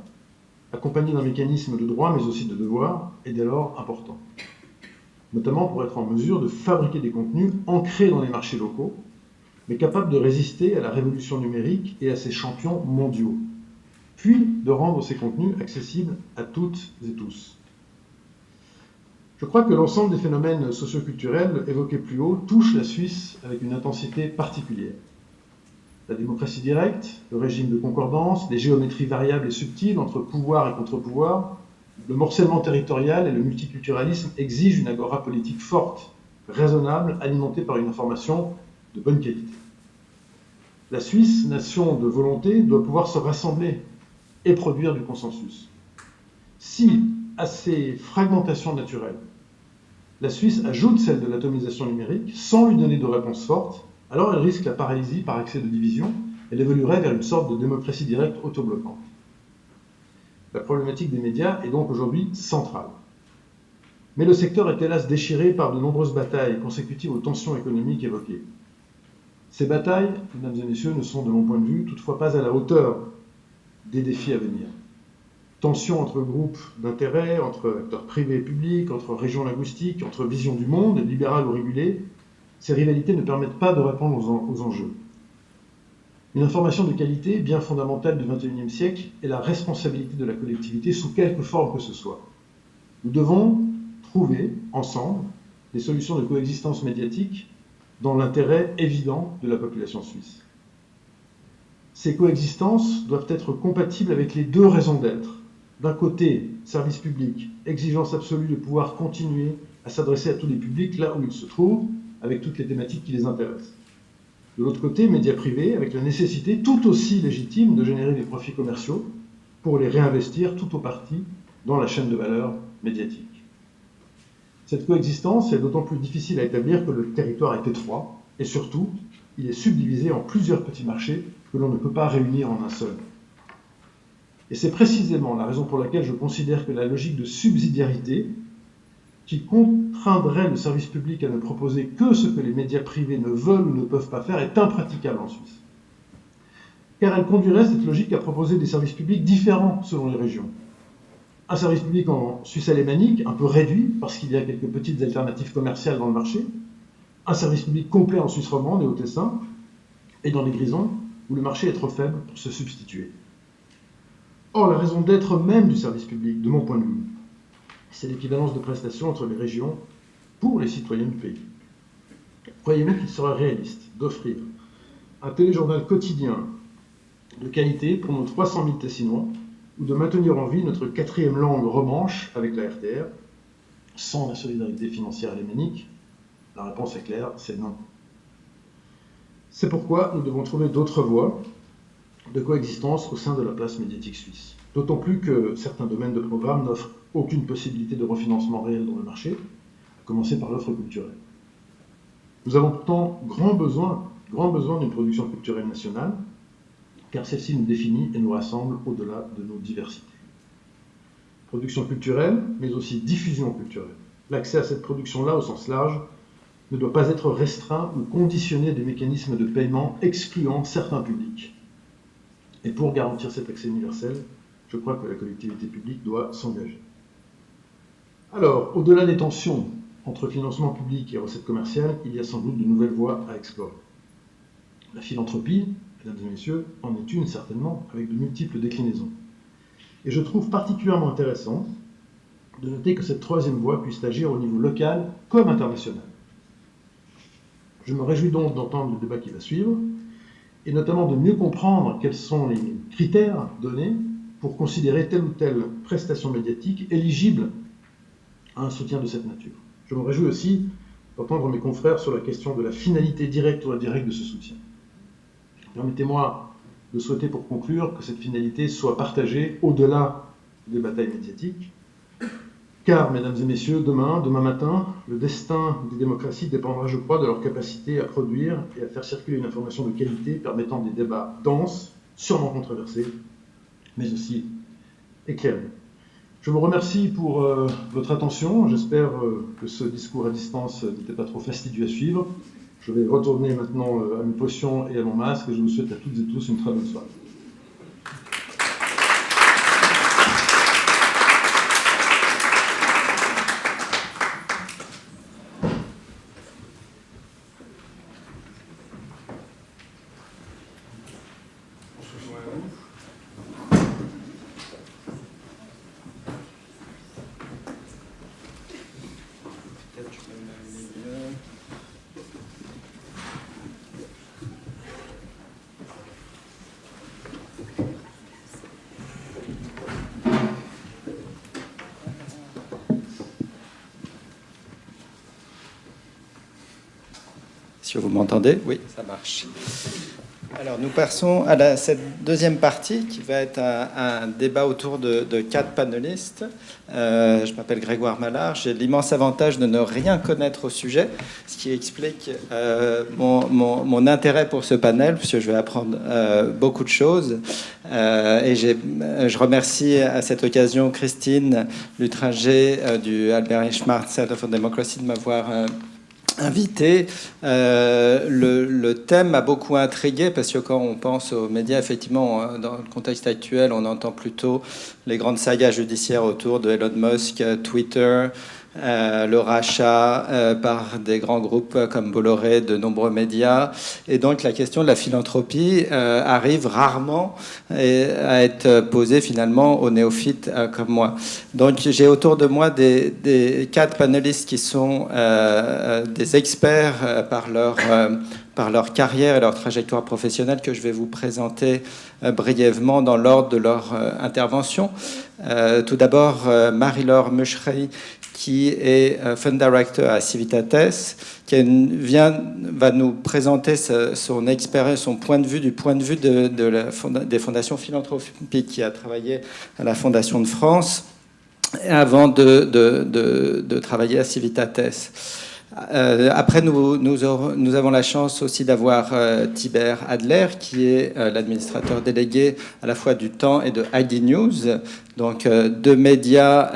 S4: accompagné d'un mécanisme de droit mais aussi de devoir, est dès lors important. Notamment pour être en mesure de fabriquer des contenus ancrés dans les marchés locaux, mais capables de résister à la révolution numérique et à ses champions mondiaux, puis de rendre ces contenus accessibles à toutes et tous. Je crois que l'ensemble des phénomènes socioculturels évoqués plus haut touchent la Suisse avec une intensité particulière. La démocratie directe, le régime de concordance, les géométries variables et subtiles entre pouvoir et contre-pouvoir, le morcellement territorial et le multiculturalisme exigent une agora politique forte, raisonnable, alimentée par une information de bonne qualité. La Suisse, nation de volonté, doit pouvoir se rassembler et produire du consensus. Si, à ces fragmentations naturelles, la Suisse ajoute celle de l'atomisation numérique sans lui donner de réponse forte, alors elle risque la paralysie par excès de division, elle évoluerait vers une sorte de démocratie directe autobloquante. La problématique des médias est donc aujourd'hui centrale. Mais le secteur est hélas déchiré par de nombreuses batailles consécutives aux tensions économiques évoquées. Ces batailles, mesdames et messieurs, ne sont de mon point de vue toutefois pas à la hauteur des défis à venir. Tensions entre groupes d'intérêt, entre acteurs privés et publics, entre régions linguistiques, entre visions du monde, libérales ou régulées, ces rivalités ne permettent pas de répondre aux enjeux. Une information de qualité, bien fondamentale du XXIe siècle, est la responsabilité de la collectivité sous quelque forme que ce soit. Nous devons trouver, ensemble, des solutions de coexistence médiatique dans l'intérêt évident de la population suisse. Ces coexistences doivent être compatibles avec les deux raisons d'être. D'un côté, service public, exigence absolue de pouvoir continuer à s'adresser à tous les publics là où ils se trouvent, avec toutes les thématiques qui les intéressent. De l'autre côté, médias privés, avec la nécessité tout aussi légitime de générer des profits commerciaux pour les réinvestir tout au parti dans la chaîne de valeur médiatique. Cette coexistence est d'autant plus difficile à établir que le territoire est étroit et surtout, il est subdivisé en plusieurs petits marchés que l'on ne peut pas réunir en un seul. Et c'est précisément la raison pour laquelle je considère que la logique de subsidiarité, qui contraindrait le service public à ne proposer que ce que les médias privés ne veulent ou ne peuvent pas faire, est impraticable en Suisse. Car elle conduirait cette logique à proposer des services publics différents selon les régions. Un service public en Suisse alémanique, un peu réduit, parce qu'il y a quelques petites alternatives commerciales dans le marché, un service public complet en Suisse romande et au Tessin, et dans les Grisons, où le marché est trop faible pour se substituer. Or, la raison d'être même du service public, de mon point de vue, c'est l'équivalence de prestations entre les régions pour les citoyens du pays. Croyez-vous qu'il serait réaliste d'offrir un téléjournal quotidien de qualité pour nos 300 000 Tessinois, ou de maintenir en vie notre quatrième langue romanche avec la RTR, sans la solidarité financière alémanique? La réponse est claire, c'est non. C'est pourquoi nous devons trouver d'autres voies de coexistence au sein de la place médiatique suisse. D'autant plus que certains domaines de programme n'offrent aucune possibilité de refinancement réel dans le marché, à commencer par l'offre culturelle. Nous avons pourtant grand besoin d'une production culturelle nationale, car celle-ci nous définit et nous rassemble au-delà de nos diversités. Production culturelle, mais aussi diffusion culturelle. L'accès à cette production-là, au sens large, ne doit pas être restreint ou conditionné à des mécanismes de paiement excluant certains publics. Et pour garantir cet accès universel, je crois que la collectivité publique doit s'engager. Alors, au-delà des tensions entre financement public et recettes commerciales, il y a sans doute de nouvelles voies à explorer. La philanthropie, mesdames et messieurs, en est une certainement, avec de multiples déclinaisons. Et je trouve particulièrement intéressant de noter que cette troisième voie puisse agir au niveau local comme international. Je me réjouis donc d'entendre le débat qui va suivre, et notamment de mieux comprendre quels sont les critères donnés pour considérer telle ou telle prestation médiatique éligible à un soutien de cette nature. Je me réjouis aussi d'entendre mes confrères sur la question de la finalité directe ou indirecte de ce soutien. Permettez-moi de souhaiter pour conclure que cette finalité soit partagée au-delà des batailles médiatiques, car, mesdames et messieurs, demain matin, le destin des démocraties dépendra, je crois, de leur capacité à produire et à faire circuler une information de qualité permettant des débats denses, sûrement controversés, mais aussi éclairés. Je vous remercie pour votre attention. J'espère que ce discours à distance n'était pas trop fastidieux à suivre. Je vais retourner maintenant à mes potions et à mon masque et je vous souhaite à toutes et tous une très bonne soirée.
S5: Si vous m'entendez, oui, ça marche. Alors, nous passons à cette deuxième partie qui va être un débat autour de 4 panélistes. Je m'appelle Grégoire Mallard. J'ai l'immense avantage de ne rien connaître au sujet, ce qui explique mon intérêt pour ce panel, puisque je vais apprendre beaucoup de choses. Et je remercie à cette occasion Christine Lutringer du Albert Einstein Center for Democracy de m'avoir invité. Le thème m'a beaucoup intrigué parce que quand on pense aux médias, effectivement, dans le contexte actuel, on entend plutôt les grandes sagas judiciaires autour de Elon Musk, Twitter, le rachat par des grands groupes comme Bolloré de nombreux médias. Et donc la question de la philanthropie arrive rarement à être posée finalement aux néophytes comme moi. Donc j'ai autour de moi des 4 panélistes qui sont des experts par leur carrière et leur trajectoire professionnelle que je vais vous présenter brièvement dans l'ordre de leur intervention. Tout d'abord, Marie-Laure Muschri, qui est Fund Director à Civitates, qui va nous présenter son expérience, son point de vue, du point de vue des fondations philanthropiques, qui a travaillé à la Fondation de France avant de travailler à Civitates. Après, nous avons la chance aussi d'avoir Tibert Adler, qui est l'administrateur délégué à la fois du Temps et de ID News, donc 2 médias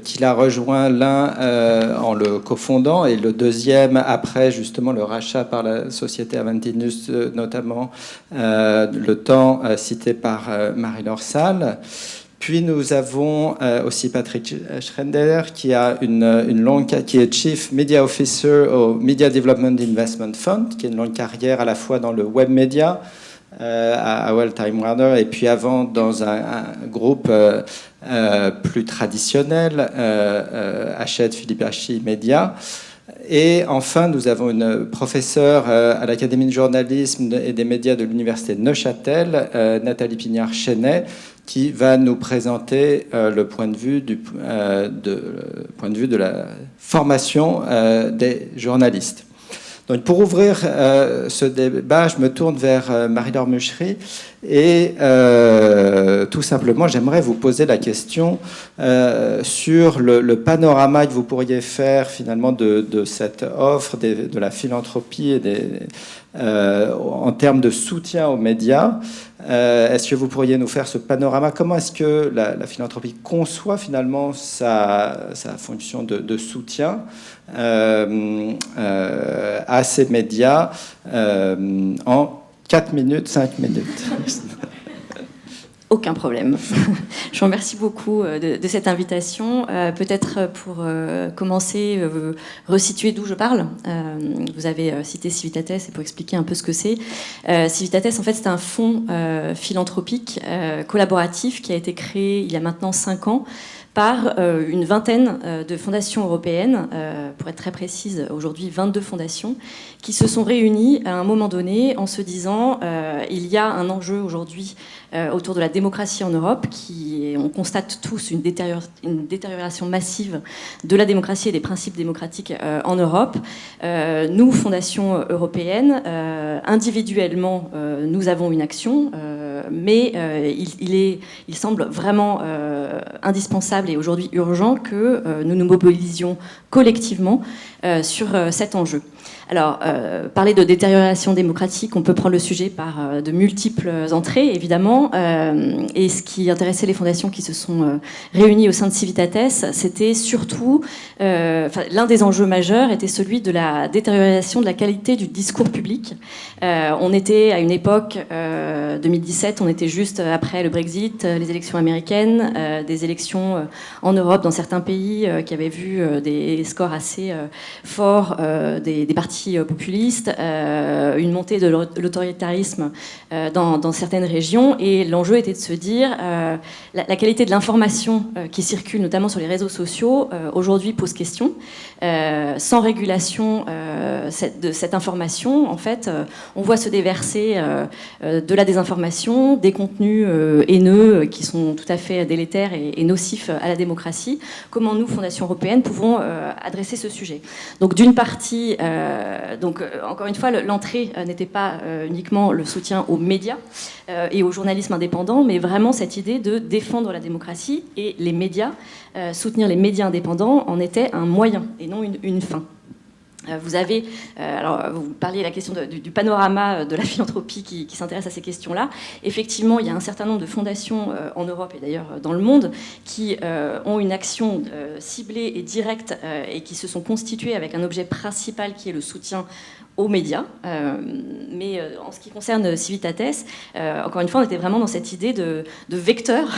S5: qu'il a rejoint, l'un en le cofondant et le deuxième après justement le rachat par la société Avanti News, notamment le Temps cité par Marie-Laure Salle. Puis nous avons aussi Patrick Schrender, qui a qui est Chief Media Officer au Media Development Investment Fund, qui a une longue carrière à la fois dans le web media à Well Time Warner, et puis avant dans un groupe plus traditionnel, Hachette Philippe Archie Media. Et enfin, nous avons une professeure à l'Académie de journalisme et des médias de l'Université de Neuchâtel, Nathalie Pignard-Chenet, qui va nous présenter le point de vue de la formation des journalistes. Donc, pour ouvrir ce débat, je me tourne vers Marie-Laure Muschri et tout simplement, j'aimerais vous poser la question sur le panorama que vous pourriez faire finalement de cette offre de la philanthropie et en termes de soutien aux médias. Est-ce que vous pourriez nous faire ce panorama? Comment est-ce que la philanthropie conçoit finalement sa fonction de soutien à ces médias en 4 minutes, 5 minutes?
S6: Aucun problème. Je vous remercie beaucoup de cette invitation. Peut-être pour commencer, resituer d'où je parle. Vous avez cité Civitates, et pour expliquer un peu ce que c'est. Civitates, en fait, c'est un fonds philanthropique collaboratif qui a été créé il y a maintenant 5 ans par une vingtaine de fondations européennes, pour être très précise, aujourd'hui 22 fondations, qui se sont réunies à un moment donné en se disant il y a un enjeu aujourd'hui autour de la démocratie en Europe, on constate tous une détérioration massive de la démocratie et des principes démocratiques en Europe. Nous, Fondation européenne, individuellement, nous avons une action, mais il semble vraiment indispensable et aujourd'hui urgent que nous nous mobilisions collectivement sur cet enjeu. Alors, parler de détérioration démocratique, on peut prendre le sujet par de multiples entrées, évidemment. Et ce qui intéressait les fondations qui se sont réunies au sein de Civitates, c'était surtout... l'un des enjeux majeurs était celui de la détérioration de la qualité du discours public. On était à une époque, 2017, on était juste après le Brexit, les élections américaines, des élections en Europe, dans certains pays qui avaient vu des scores assez forts des partis populistes, une montée de l'autoritarisme dans certaines régions, et l'enjeu était de se dire la qualité de l'information qui circule notamment sur les réseaux sociaux aujourd'hui pose question. Sans régulation de cette information, en fait, on voit se déverser de la désinformation, des contenus haineux qui sont tout à fait délétères et nocifs à la démocratie. Comment nous, Fondation européenne, pouvons adresser ce sujet? Donc d'une partie, encore une fois, l'entrée n'était pas uniquement le soutien aux médias et au journalisme indépendant, mais vraiment cette idée de défendre la démocratie et les médias, soutenir les médias indépendants en était un moyen et non une fin. Vous avez, alors vous parliez de la question du panorama de la philanthropie qui s'intéresse à ces questions-là. Effectivement, il y a un certain nombre de fondations en Europe et d'ailleurs dans le monde qui ont une action ciblée et directe et qui se sont constituées avec un objet principal qui est le soutien aux médias. Mais en ce qui concerne Civitates, encore une fois, on était vraiment dans cette idée de vecteur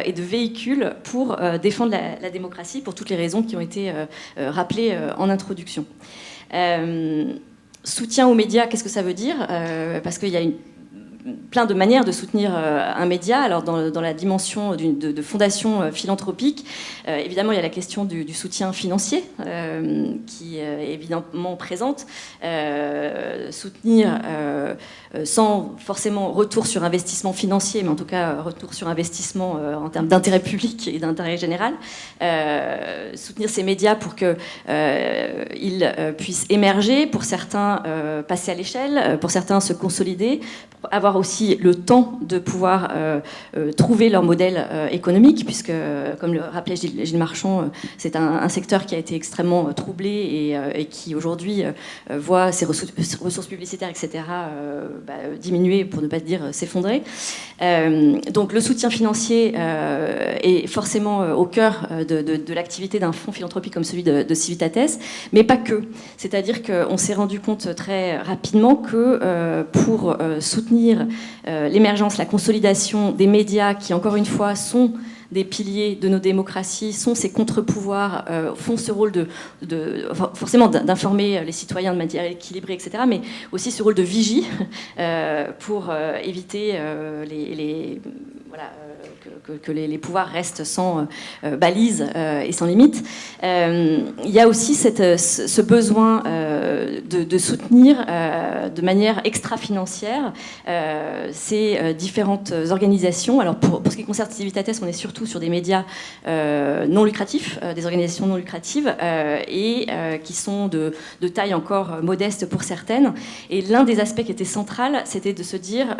S6: et de véhicule pour défendre la démocratie, pour toutes les raisons qui ont été rappelées en introduction. Soutien aux médias, qu'est-ce que ça veut dire ? Parce qu'il y a plein de manières de soutenir un média. Alors dans la dimension de fondation philanthropique, évidemment il y a la question du soutien financier qui est évidemment présente. Soutenir sans forcément retour sur investissement financier, mais en tout cas retour sur investissement en termes d'intérêt public et d'intérêt général. Soutenir ces médias pour qu'ils puissent émerger, pour certains passer à l'échelle, pour certains se consolider, pour avoir aussi le temps de pouvoir trouver leur modèle économique, puisque, comme le rappelait Gilles Marchand, c'est un secteur qui a été extrêmement troublé et qui aujourd'hui voit ses ressources publicitaires, etc., diminuer, pour ne pas dire s'effondrer. Donc le soutien financier est forcément au cœur de l'activité d'un fonds philanthropique comme celui de Civitates, mais pas que. C'est-à-dire qu'on s'est rendu compte très rapidement que pour soutenir l'émergence, la consolidation des médias qui, encore une fois, sont des piliers de nos démocraties, sont ces contre-pouvoirs, font ce rôle forcément d'informer les citoyens de manière équilibrée, etc., mais aussi ce rôle de vigie pour éviter que les pouvoirs restent sans balises et sans limites. Il y a aussi ce besoin de soutenir de manière extra-financière ces différentes organisations. Alors pour ce qui concerne Civitates, on est surtout sur des médias non lucratifs, des organisations non lucratives et qui sont de taille encore modeste pour certaines. Et l'un des aspects qui était central, c'était de se dire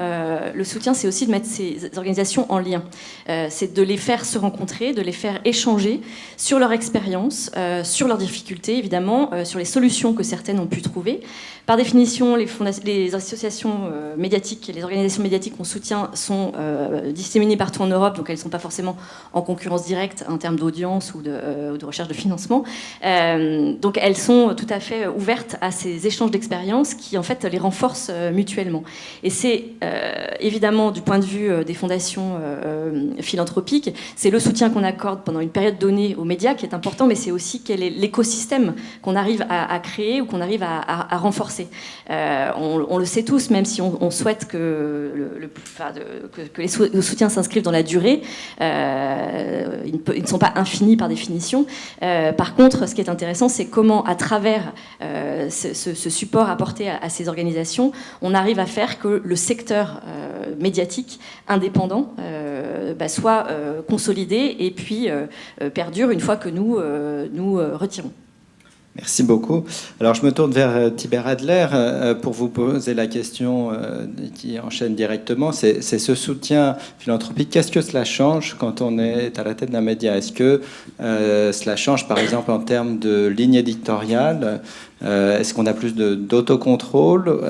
S6: le soutien, c'est aussi de mettre ces organisations en lien. C'est de les faire se rencontrer, de les faire échanger sur leur expérience, sur leurs difficultés, évidemment, sur les solutions que certaines ont pu trouver. Par définition, les associations médiatiques et les organisations médiatiques qu'on soutient sont disséminées partout en Europe, donc elles ne sont pas forcément en concurrence directe en termes d'audience ou de recherche de financement. Donc elles sont tout à fait ouvertes à ces échanges d'expériences qui, en fait, les renforcent mutuellement. Et c'est évidemment, du point de vue des fondations philanthropiques, c'est le soutien qu'on accorde pendant une période donnée aux médias qui est important, mais c'est aussi quel est l'écosystème qu'on arrive à créer ou qu'on arrive à renforcer. On le sait tous, même si on souhaite que les soutiens s'inscrivent dans la durée, ils ne sont pas infinis par définition. Par contre, ce qui est intéressant, c'est comment, à travers ce support apporté à ces organisations, on arrive à faire que le secteur médiatique indépendant soit consolidé et puis perdure une fois que nous retirons.
S5: Merci beaucoup. Alors, je me tourne vers Tibert Adler pour vous poser la question qui enchaîne directement. C'est ce soutien philanthropique. Qu'est-ce que cela change quand on est à la tête d'un média ? Est-ce que cela change, par exemple, en termes de ligne éditoriale ? Est-ce qu'on a plus d'autocontrôle ?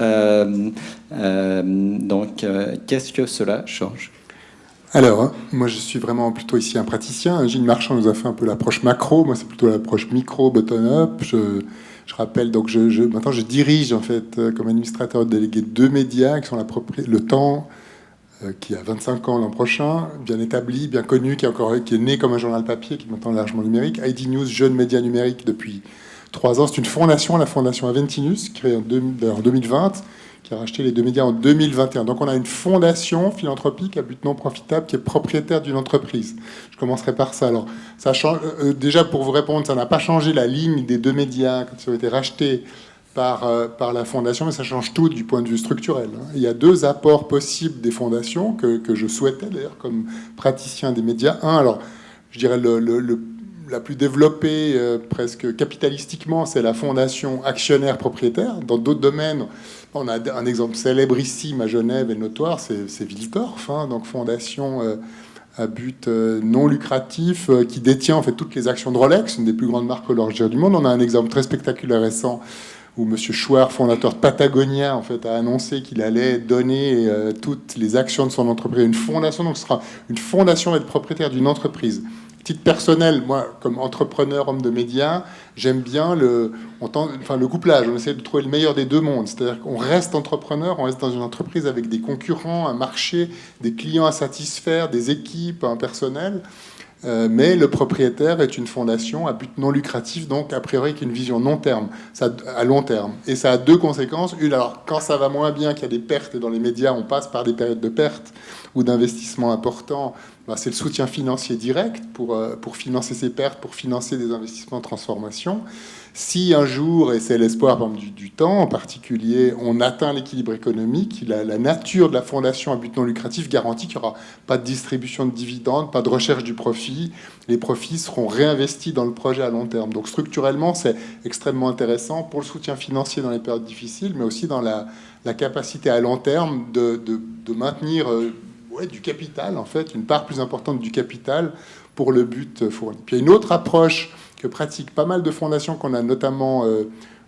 S5: Qu'est-ce que cela change ?
S7: Alors, moi je suis vraiment plutôt ici un praticien. Gilles Marchand nous a fait un peu l'approche macro, moi c'est plutôt l'approche micro, bottom-up. Je rappelle, donc maintenant je dirige en fait comme administrateur délégué 2 médias qui sont Le Temps, qui a 25 ans l'an prochain, bien établi, bien connu, qui est né comme un journal papier, qui est maintenant largement numérique. ID News, jeune média numérique depuis 3 ans. C'est une fondation, la fondation Aventinus, créée en 2020, qui a racheté les 2 médias en 2021. Donc on a une fondation philanthropique à but non profitable qui est propriétaire d'une entreprise. Je commencerai par ça. Alors, ça change, déjà pour vous répondre, ça n'a pas changé la ligne des 2 médias quand ils ont été rachetés par la fondation, mais ça change tout du point de vue structurel. Il y a 2 apports possibles des fondations que je souhaitais d'ailleurs comme praticien des médias. Un, alors je dirais la plus développée presque capitalistiquement, c'est la fondation actionnaire propriétaire. Dans d'autres domaines, on a un exemple célébrissime à Genève et notoire, c'est Wiltorf, donc fondation à but non lucratif qui détient en fait toutes les actions de Rolex, une des plus grandes marques horlogères du monde. On a un exemple très spectaculaire récent où M. Schwartz, fondateur de Patagonia, en fait, a annoncé qu'il allait donner toutes les actions de son entreprise à une fondation. Donc ce sera une fondation être propriétaire d'une entreprise titre personnel, moi, comme entrepreneur, homme de médias, j'aime bien le couplage. On essaie de trouver le meilleur des deux mondes. C'est-à-dire qu'on reste entrepreneur, on reste dans une entreprise avec des concurrents, un marché, des clients à satisfaire, des équipes, un personnel. Mais le propriétaire est une fondation à but non lucratif, donc a priori avec une vision à long terme. Et ça a deux conséquences. Une, alors quand ça va moins bien, qu'il y a des pertes, et dans les médias on passe par des périodes de pertes ou d'investissements importants, c'est le soutien financier direct pour financer ces pertes, pour financer des investissements de transformation. Si un jour, et c'est l'espoir du temps en particulier, on atteint l'équilibre économique, la nature de la fondation à but non lucratif garantit qu'il n'y aura pas de distribution de dividendes, pas de recherche du profit. Les profits seront réinvestis dans le projet à long terme. Donc structurellement, c'est extrêmement intéressant pour le soutien financier dans les périodes difficiles, mais aussi dans la capacité à long terme de maintenir du capital, en fait, une part plus importante du capital pour le but fourni. Puis il y a une autre approche que pratiquent pas mal de fondations qu'on a notamment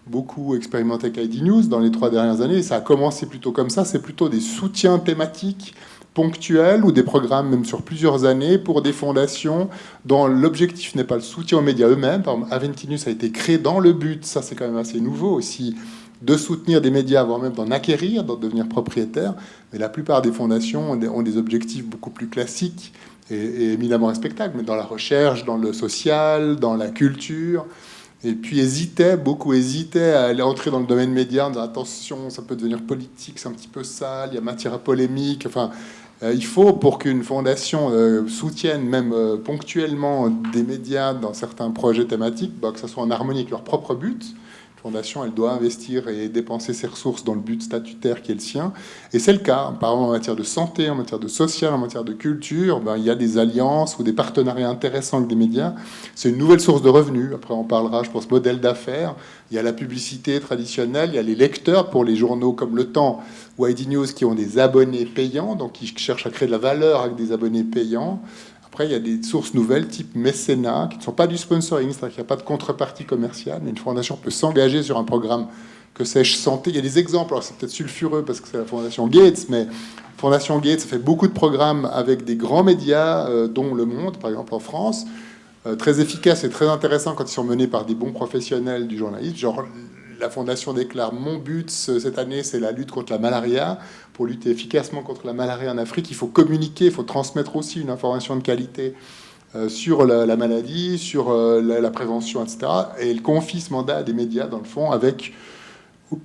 S7: beaucoup expérimenté avec ID News dans les 3 dernières années. Et ça a commencé plutôt comme ça. C'est plutôt des soutiens thématiques ponctuels ou des programmes même sur plusieurs années pour des fondations dont l'objectif n'est pas le soutien aux médias eux-mêmes. Par exemple, Aventinus a été créé dans le but, ça c'est quand même assez nouveau aussi, de soutenir des médias, voire même d'en acquérir, d'en devenir propriétaire. Mais la plupart des fondations ont des objectifs beaucoup plus classiques et éminemment respectables, mais dans la recherche, dans le social, dans la culture. Et puis beaucoup hésitaient à aller entrer dans le domaine média en disant attention, ça peut devenir politique, c'est un petit peu sale, il y a matière à polémique. Enfin, il faut, pour qu'une fondation soutienne même ponctuellement des médias dans certains projets thématiques, que ça soit en harmonie avec leur propre but. La fondation, elle doit investir et dépenser ses ressources dans le but statutaire qui est le sien. Et c'est le cas, par exemple, en matière de santé, en matière de social, en matière de culture. Il y a des alliances ou des partenariats intéressants avec des médias. C'est une nouvelle source de revenus. Après, on parlera, je pense, modèle d'affaires. Il y a la publicité traditionnelle, il y a les lecteurs pour les journaux comme Le Temps ou ID News qui ont des abonnés payants, donc qui cherchent à créer de la valeur avec des abonnés payants. Après, il y a des sources nouvelles, type mécénat, qui ne sont pas du sponsoring, c'est-à-dire qu'il n'y a pas de contrepartie commerciale, mais une fondation peut s'engager sur un programme, que sais-je, santé. Il y a des exemples, alors c'est peut-être sulfureux parce que c'est la Fondation Gates, mais Fondation Gates fait beaucoup de programmes avec des grands médias, dont Le Monde, par exemple, en France, très efficaces et très intéressants quand ils sont menés par des bons professionnels du journalisme. Genre, la Fondation déclare « Mon but cette année, c'est la lutte contre la malaria. Pour lutter efficacement contre la malaria en Afrique, il faut communiquer, il faut transmettre aussi une information de qualité sur la maladie, sur la prévention, etc. » Et elle confie ce mandat à des médias, dans le fond, avec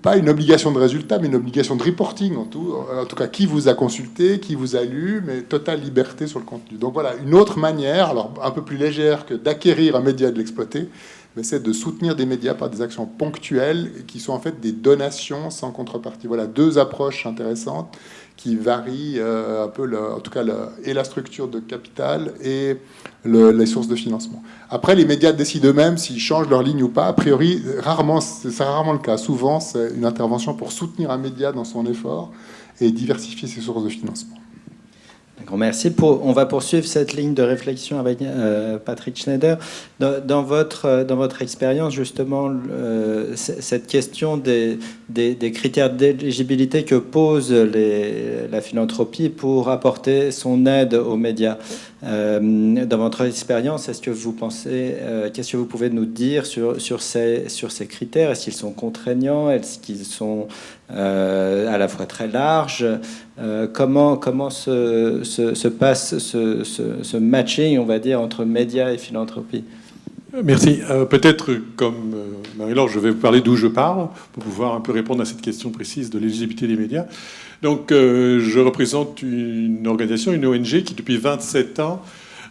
S7: pas une obligation de résultat, mais une obligation de reporting, en tout cas, qui vous a consulté, qui vous a lu, mais totale liberté sur le contenu. Donc voilà, une autre manière, alors un peu plus légère que d'acquérir un média et de l'exploiter, mais c'est de soutenir des médias par des actions ponctuelles qui sont en fait des donations sans contrepartie. Voilà, 2 approches intéressantes qui varient un peu, en tout cas, et la structure de capital et les sources de financement. Après, les médias décident eux-mêmes s'ils changent leur ligne ou pas. A priori, c'est rarement le cas. Souvent, c'est une intervention pour soutenir un média dans son effort et diversifier ses sources de financement.
S5: Un grand merci. On va poursuivre cette ligne de réflexion avec Patrick Schneider. Dans votre expérience, justement, cette question des critères d'éligibilité que pose la philanthropie pour apporter son aide aux médias. Dans votre expérience, est-ce que vous pensez, qu'est-ce que vous pouvez nous dire sur ces critères? Est-ce qu'ils sont contraignants? Est-ce qu'ils sont à la fois très larges? Comment se passe ce matching, on va dire, entre médias et philanthropie?
S8: Merci. Peut-être, comme Marie-Laure, je vais vous parler d'où je parle, pour pouvoir un peu répondre à cette question précise de l'éligibilité des médias. Donc, je représente une organisation, une ONG, qui depuis 27 ans,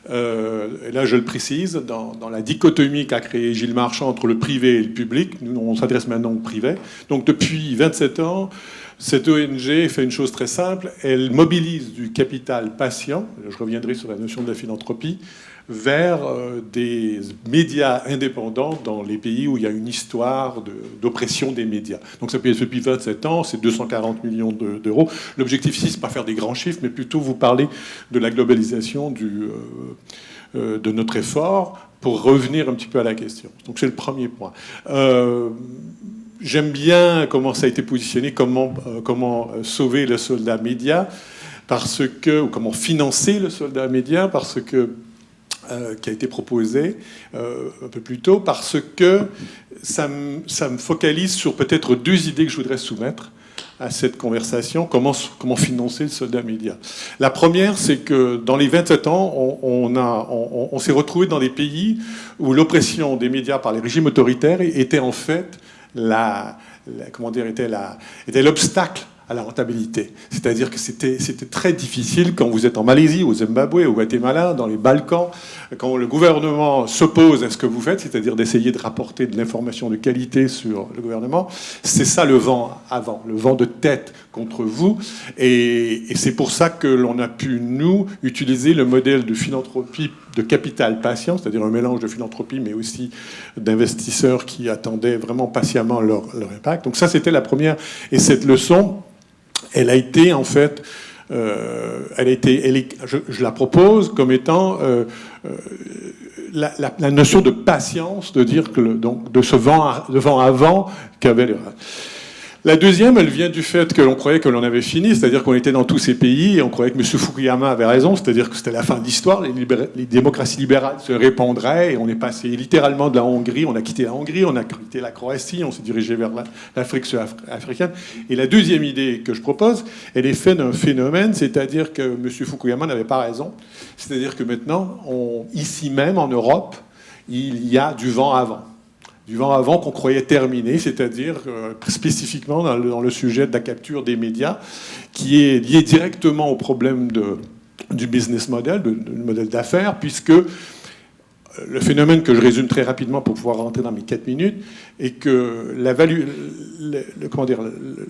S8: et là je le précise, dans la dichotomie qu'a créée Gilles Marchand entre le privé et le public, nous on s'adresse maintenant au privé. Donc depuis 27 ans, cette ONG fait une chose très simple, elle mobilise du capital patient, je reviendrai sur la notion de la philanthropie, vers des médias indépendants dans les pays où il y a une histoire d'oppression des médias. Donc ça peut être depuis 27 ans, c'est 240 millions d'euros. L'objectif ici, c'est pas faire des grands chiffres, mais plutôt vous parler de la globalisation de notre effort pour revenir un petit peu à la question. Donc c'est le premier point. J'aime bien comment ça a été positionné, comment sauver le soldat média, ou comment financer le soldat média, parce que qui a été proposé un peu plus tôt, parce que ça me focalise sur peut-être deux idées que je voudrais soumettre à cette conversation, comment financer le soldat média. La première, c'est que dans les 27 ans, on s'est retrouvé dans des pays où l'oppression des médias par les régimes autoritaires était en fait était l'obstacle à la rentabilité. C'est-à-dire que c'était très difficile quand vous êtes en Malaisie, au Zimbabwe, au Guatemala, dans les Balkans, quand le gouvernement s'oppose à ce que vous faites, c'est-à-dire d'essayer de rapporter de l'information de qualité sur le gouvernement. C'est ça le vent avant, le vent de tête contre vous. Et c'est pour ça que l'on a pu, nous, utiliser le modèle de philanthropie de capital patient, c'est-à-dire un mélange de philanthropie, mais aussi d'investisseurs qui attendaient vraiment patiemment leur impact. Donc ça, c'était la première. Et cette leçon, elle a été en fait, je la propose comme étant la notion de patience, de dire que donc de ce vent avant qu'avait les... La deuxième, elle vient du fait que l'on croyait que l'on avait fini, c'est-à-dire qu'on était dans tous ces pays et on croyait que M. Fukuyama avait raison, c'est-à-dire que c'était la fin de l'histoire, les démocraties libérales se répandraient et on est passé littéralement de la Hongrie, on a quitté la Hongrie, on a quitté la Croatie, on s'est dirigé vers l'Afrique africaine. Et la deuxième idée que je propose, elle est faite d'un phénomène, c'est-à-dire que M. Fukuyama n'avait pas raison, c'est-à-dire que maintenant, ici même en Europe, il y a du vent avant. Du vent avant qu'on croyait terminé, c'est-à-dire spécifiquement dans le sujet de la capture des médias, qui est lié directement au problème du business model, du modèle d'affaires, puisque le phénomène que je résume très rapidement pour pouvoir rentrer dans mes 4 minutes, est que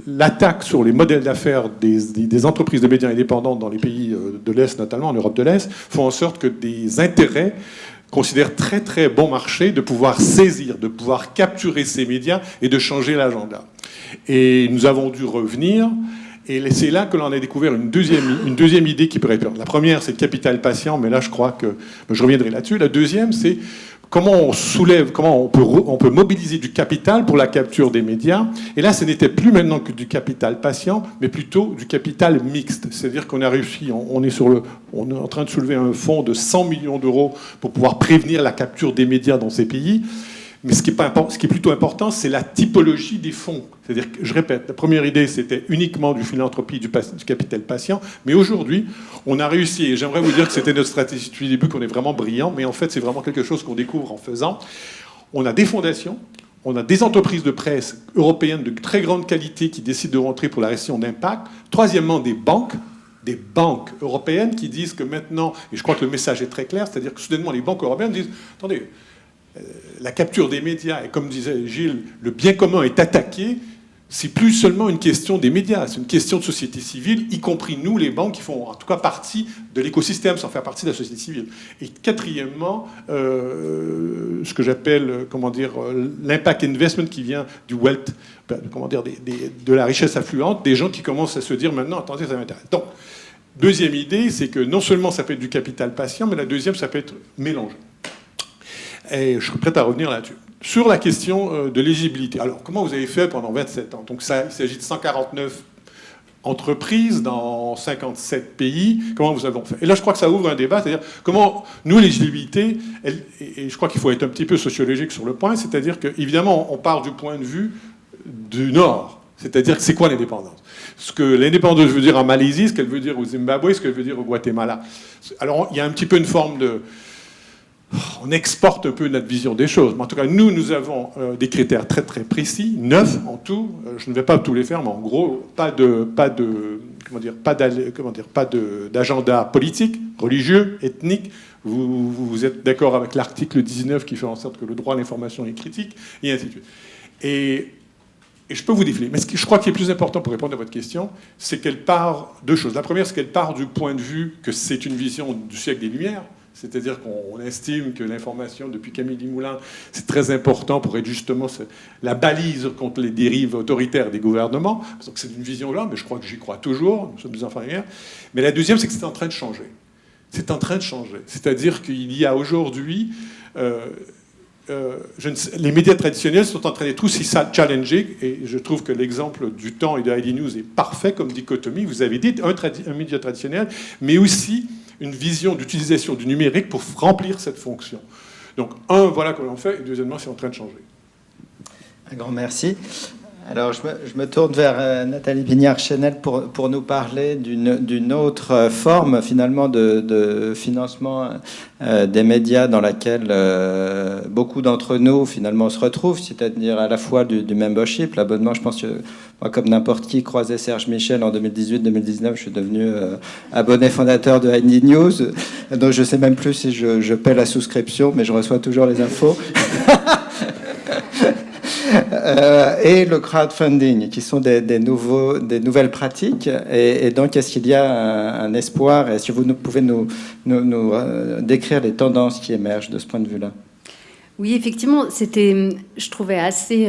S8: l'attaque sur les modèles d'affaires des entreprises de médias indépendantes dans les pays de l'Est, notamment en Europe de l'Est, font en sorte que des intérêts considère très très bon marché de pouvoir saisir, de pouvoir capturer ces médias et de changer l'agenda. Et nous avons dû revenir, et c'est là que l'on a découvert une deuxième idée qui pourrait être... La première, c'est le capital patient, mais là je crois que je reviendrai là-dessus. La deuxième, c'est comment on peut mobiliser du capital pour la capture des médias. Et là, ce n'était plus maintenant que du capital patient, mais plutôt du capital mixte. C'est-à-dire qu'on a réussi, on est en train de soulever un fonds de 100 millions d'euros pour pouvoir prévenir la capture des médias dans ces pays. Mais ce qui est plutôt important, c'est la typologie des fonds. C'est-à-dire que, je répète, la première idée, c'était uniquement du philanthropie, du capital patient. Mais aujourd'hui, on a réussi, et j'aimerais vous dire que c'était notre stratégie depuis le début, qu'on est vraiment brillant, mais en fait, c'est vraiment quelque chose qu'on découvre en faisant. On a des fondations, on a des entreprises de presse européennes de très grande qualité qui décident de rentrer pour la gestion d'impact. Troisièmement, des banques européennes qui disent que maintenant, et je crois que le message est très clair, c'est-à-dire que soudainement, les banques européennes disent, attendez, la capture des médias, et comme disait Gilles, le bien commun est attaqué, c'est plus seulement une question des médias, c'est une question de société civile, y compris nous, les banques, qui font en tout cas partie de l'écosystème, sans faire partie de la société civile. Et quatrièmement, ce que j'appelle, l'impact investment qui vient du wealth, de la richesse affluente, des gens qui commencent à se dire maintenant, attendez, ça m'intéresse. Donc, deuxième idée, c'est que non seulement ça peut être du capital patient, mais la deuxième, ça peut être mélangé. Et je suis prêt à revenir là-dessus. Sur la question de l'éligibilité. Alors, comment vous avez fait pendant 27 ans? Donc, il s'agit de 149 entreprises dans 57 pays. Comment vous avez fait? Et là, je crois que ça ouvre un débat, c'est-à-dire comment, nous, l'éligibilité, et je crois qu'il faut être un petit peu sociologique sur le point, c'est-à-dire qu'évidemment, on part du point de vue du Nord. C'est-à-dire que c'est quoi l'indépendance? Ce que l'indépendance veut dire en Malaisie, ce qu'elle veut dire au Zimbabwe, ce qu'elle veut dire au Guatemala. Alors, il y a un petit peu une forme de... On exporte un peu notre vision des choses. Mais en tout cas, nous avons des critères très très précis, 9 en tout. Je ne vais pas tous les faire, mais en gros, pas d'agenda politique, religieux, ethnique. Vous êtes d'accord avec l'article 19 qui fait en sorte que le droit à l'information est critique, et ainsi de suite. Et je peux vous défiler. Mais je crois qu'il est plus important pour répondre à votre question, c'est qu'elle part de deux choses. La première, c'est qu'elle part du point de vue que c'est une vision du siècle des Lumières. C'est-à-dire qu'on estime que l'information, depuis Camille Desmoulins, c'est très important pour être justement la balise contre les dérives autoritaires des gouvernements. Donc c'est une vision-là, mais je crois que j'y crois toujours. Nous sommes des enfants de guerre. Mais la deuxième, c'est que c'est en train de changer. C'est en train de changer. C'est-à-dire qu'il y a aujourd'hui... les médias traditionnels sont en train d'être aussi challengés, et je trouve que l'exemple du Temps et de ID News est parfait comme dichotomie. Vous avez dit un média traditionnel, mais aussi une vision d'utilisation du numérique pour remplir cette fonction. Donc, voilà comment on fait, et deuxièmement, c'est en train de changer.
S5: Un grand merci. Alors, je me tourne vers Nathalie Vignard-Chenel pour nous parler d'une autre forme, finalement, de financement des médias dans laquelle beaucoup d'entre nous, finalement, se retrouvent, c'est-à-dire à la fois du membership, l'abonnement. Je pense que, moi, comme n'importe qui, croisé Serge Michel en 2018-2019, je suis devenu abonné fondateur de Indie News. Donc, je ne sais même plus si je paie la souscription, mais je reçois toujours les infos. Et le crowdfunding, qui sont des nouvelles pratiques. Et donc, est-ce qu'il y a un espoir? Est-ce que vous pouvez nous décrire les tendances qui émergent de ce point de vue-là?
S9: Oui, effectivement, je trouvais assez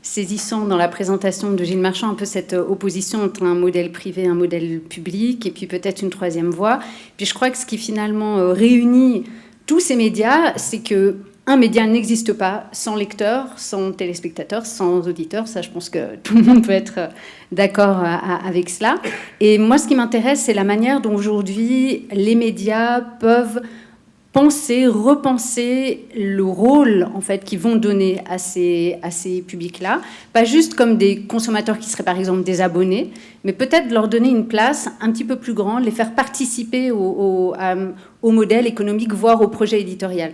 S9: saisissant dans la présentation de Gilles Marchand, un peu cette opposition entre un modèle privé et un modèle public, et puis peut-être une troisième voie. Puis je crois que ce qui finalement réunit tous ces médias, c'est que un média n'existe pas sans lecteurs, sans téléspectateurs, sans auditeurs. Ça, je pense que tout le monde peut être d'accord avec cela. Et moi, ce qui m'intéresse, c'est la manière dont aujourd'hui les médias peuvent penser, repenser le rôle en fait qu'ils vont donner à ces publics-là, pas juste comme des consommateurs qui seraient par exemple des abonnés, mais peut-être leur donner une place un petit peu plus grande, les faire participer au modèle économique, voire au projet éditorial.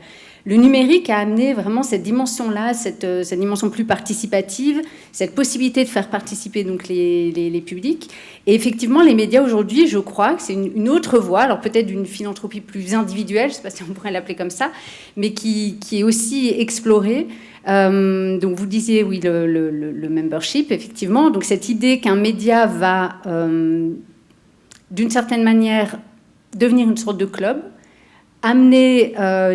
S9: Le numérique a amené vraiment cette dimension-là, cette dimension plus participative, cette possibilité de faire participer donc les publics. Et effectivement, les médias aujourd'hui, je crois que c'est une autre voie, alors peut-être d'une philanthropie plus individuelle, je ne sais pas si on pourrait l'appeler comme ça, mais qui est aussi explorée. Donc vous disiez, oui, le membership, effectivement. Donc cette idée qu'un média va, d'une certaine manière, devenir une sorte de club, amener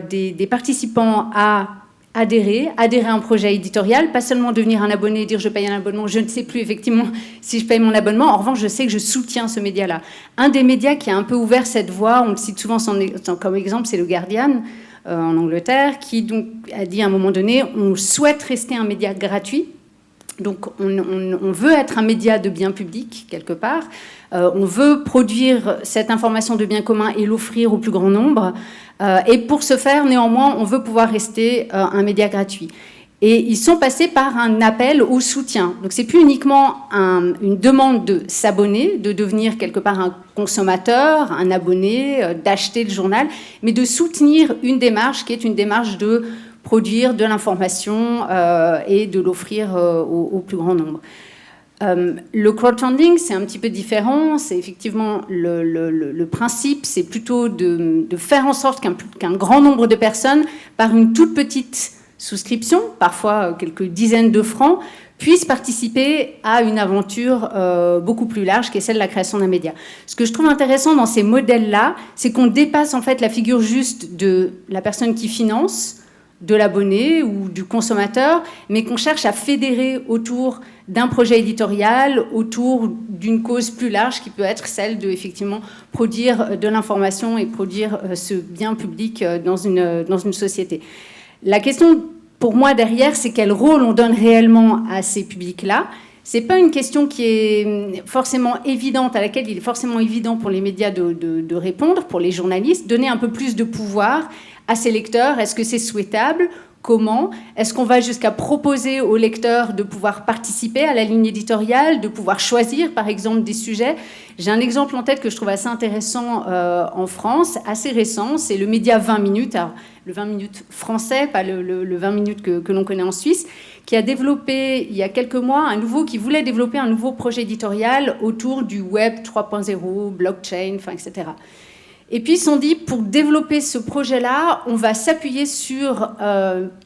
S9: des participants à adhérer à un projet éditorial, pas seulement devenir un abonné et dire je paye un abonnement, je ne sais plus effectivement si je paye mon abonnement, en revanche je sais que je soutiens ce média-là. Un des médias qui a un peu ouvert cette voie, on le cite souvent comme exemple, c'est le Guardian en Angleterre, qui donc a dit à un moment donné, on souhaite rester un média gratuit, donc on veut être un média de bien public quelque part, on veut produire cette information de bien commun et l'offrir au plus grand nombre. Et pour ce faire, néanmoins, on veut pouvoir rester un média gratuit. Et ils sont passés par un appel au soutien. Donc, c'est plus uniquement une demande de s'abonner, de devenir quelque part un consommateur, un abonné, d'acheter le journal, mais de soutenir une démarche qui est une démarche de produire de l'information et de l'offrir au plus grand nombre. Le crowdfunding, c'est un petit peu différent. C'est effectivement le principe, c'est plutôt de faire en sorte qu'un grand nombre de personnes, par une toute petite souscription, parfois quelques dizaines de francs, puissent participer à une aventure beaucoup plus large, qui est celle de la création d'un média. Ce que je trouve intéressant dans ces modèles-là, c'est qu'on dépasse en fait la figure juste de la personne qui finance, de l'abonné ou du consommateur, mais qu'on cherche à fédérer autour d'un projet éditorial, autour d'une cause plus large qui peut être celle de effectivement produire de l'information et produire ce bien public dans une société. La question pour moi derrière, c'est quel rôle on donne réellement à ces publics-là. C'est pas une question qui est forcément évidente, à laquelle il est forcément évident pour les médias de répondre, pour les journalistes, donner un peu plus de pouvoir à ces lecteurs. Est-ce que c'est souhaitable ? Comment ? Est-ce qu'on va jusqu'à proposer aux lecteurs de pouvoir participer à la ligne éditoriale, de pouvoir choisir, par exemple, des sujets ? J'ai un exemple en tête que je trouve assez intéressant en France, assez récent, c'est le média 20 minutes, alors, le 20 minutes français, pas le 20 minutes que l'on connaît en Suisse, qui a développé, il y a quelques mois, qui voulait développer un nouveau projet éditorial autour du web 3.0, blockchain, etc. Et puis ils se sont dit, pour développer ce projet-là, on va s'appuyer sur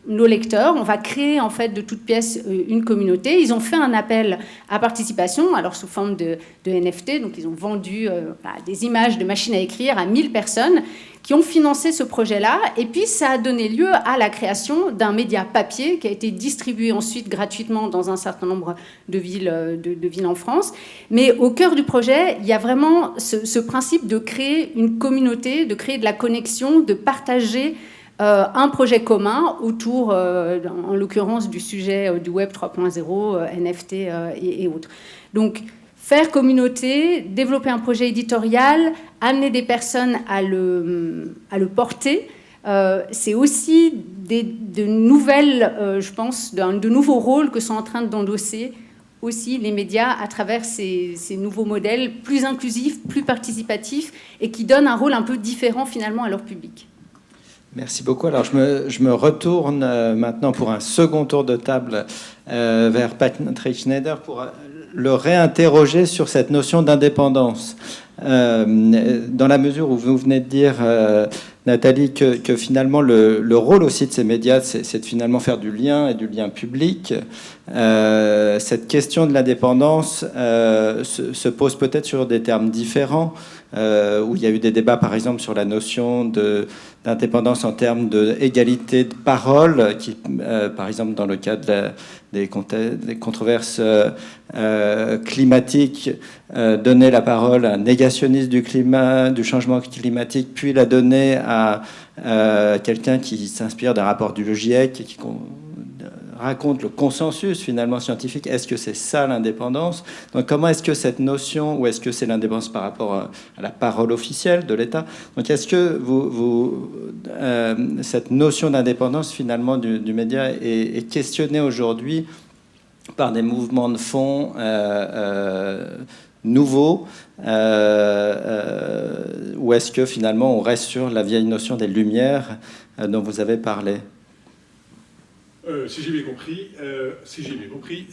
S9: nos lecteurs, on va créer en fait de toutes pièces une communauté. Ils ont fait un appel à participation, alors sous forme de NFT, donc ils ont vendu des images de machines à écrire à 1000 personnes qui ont financé ce projet-là. Et puis ça a donné lieu à la création d'un média papier qui a été distribué ensuite gratuitement dans un certain nombre de villes en France. Mais au cœur du projet, il y a vraiment ce principe de créer une communauté, de créer de la connexion, de partager un projet commun autour, en l'occurrence, du sujet du Web 3.0, NFT et autres. Donc, faire communauté, développer un projet éditorial, amener des personnes à le porter. C'est aussi de nouvelles, je pense, de nouveaux rôles que sont en train d'endosser aussi les médias à travers ces nouveaux modèles plus inclusifs, plus participatifs et qui donnent un rôle un peu différent finalement à leur public.
S5: Merci beaucoup. Alors je me retourne maintenant pour un second tour de table vers Patrick Schneider pour le réinterroger sur cette notion d'indépendance. Dans la mesure où vous venez de dire, Nathalie, que finalement le rôle aussi de ces médias, c'est de finalement faire du lien et du lien public. Cette question de l'indépendance se pose peut-être sur des termes différents, où il y a eu des débats, par exemple, sur la notion d'indépendance en termes d'égalité de parole, qui, par exemple, dans le cadre des controverses climatiques, donner la parole à un négationniste du climat, du changement climatique, puis la donner à quelqu'un qui s'inspire d'un rapport du GIEC et qui raconte le consensus finalement scientifique. Est-ce que c'est ça l'indépendance? Donc comment est-ce que cette notion, ou est-ce que c'est l'indépendance par rapport à la parole officielle de l'État? Donc est-ce que cette notion d'indépendance finalement du média est questionnée aujourd'hui par des mouvements de fond nouveaux, ou est-ce que finalement on reste sur la vieille notion des lumières dont vous avez parlé?
S8: Si j'ai bien compris,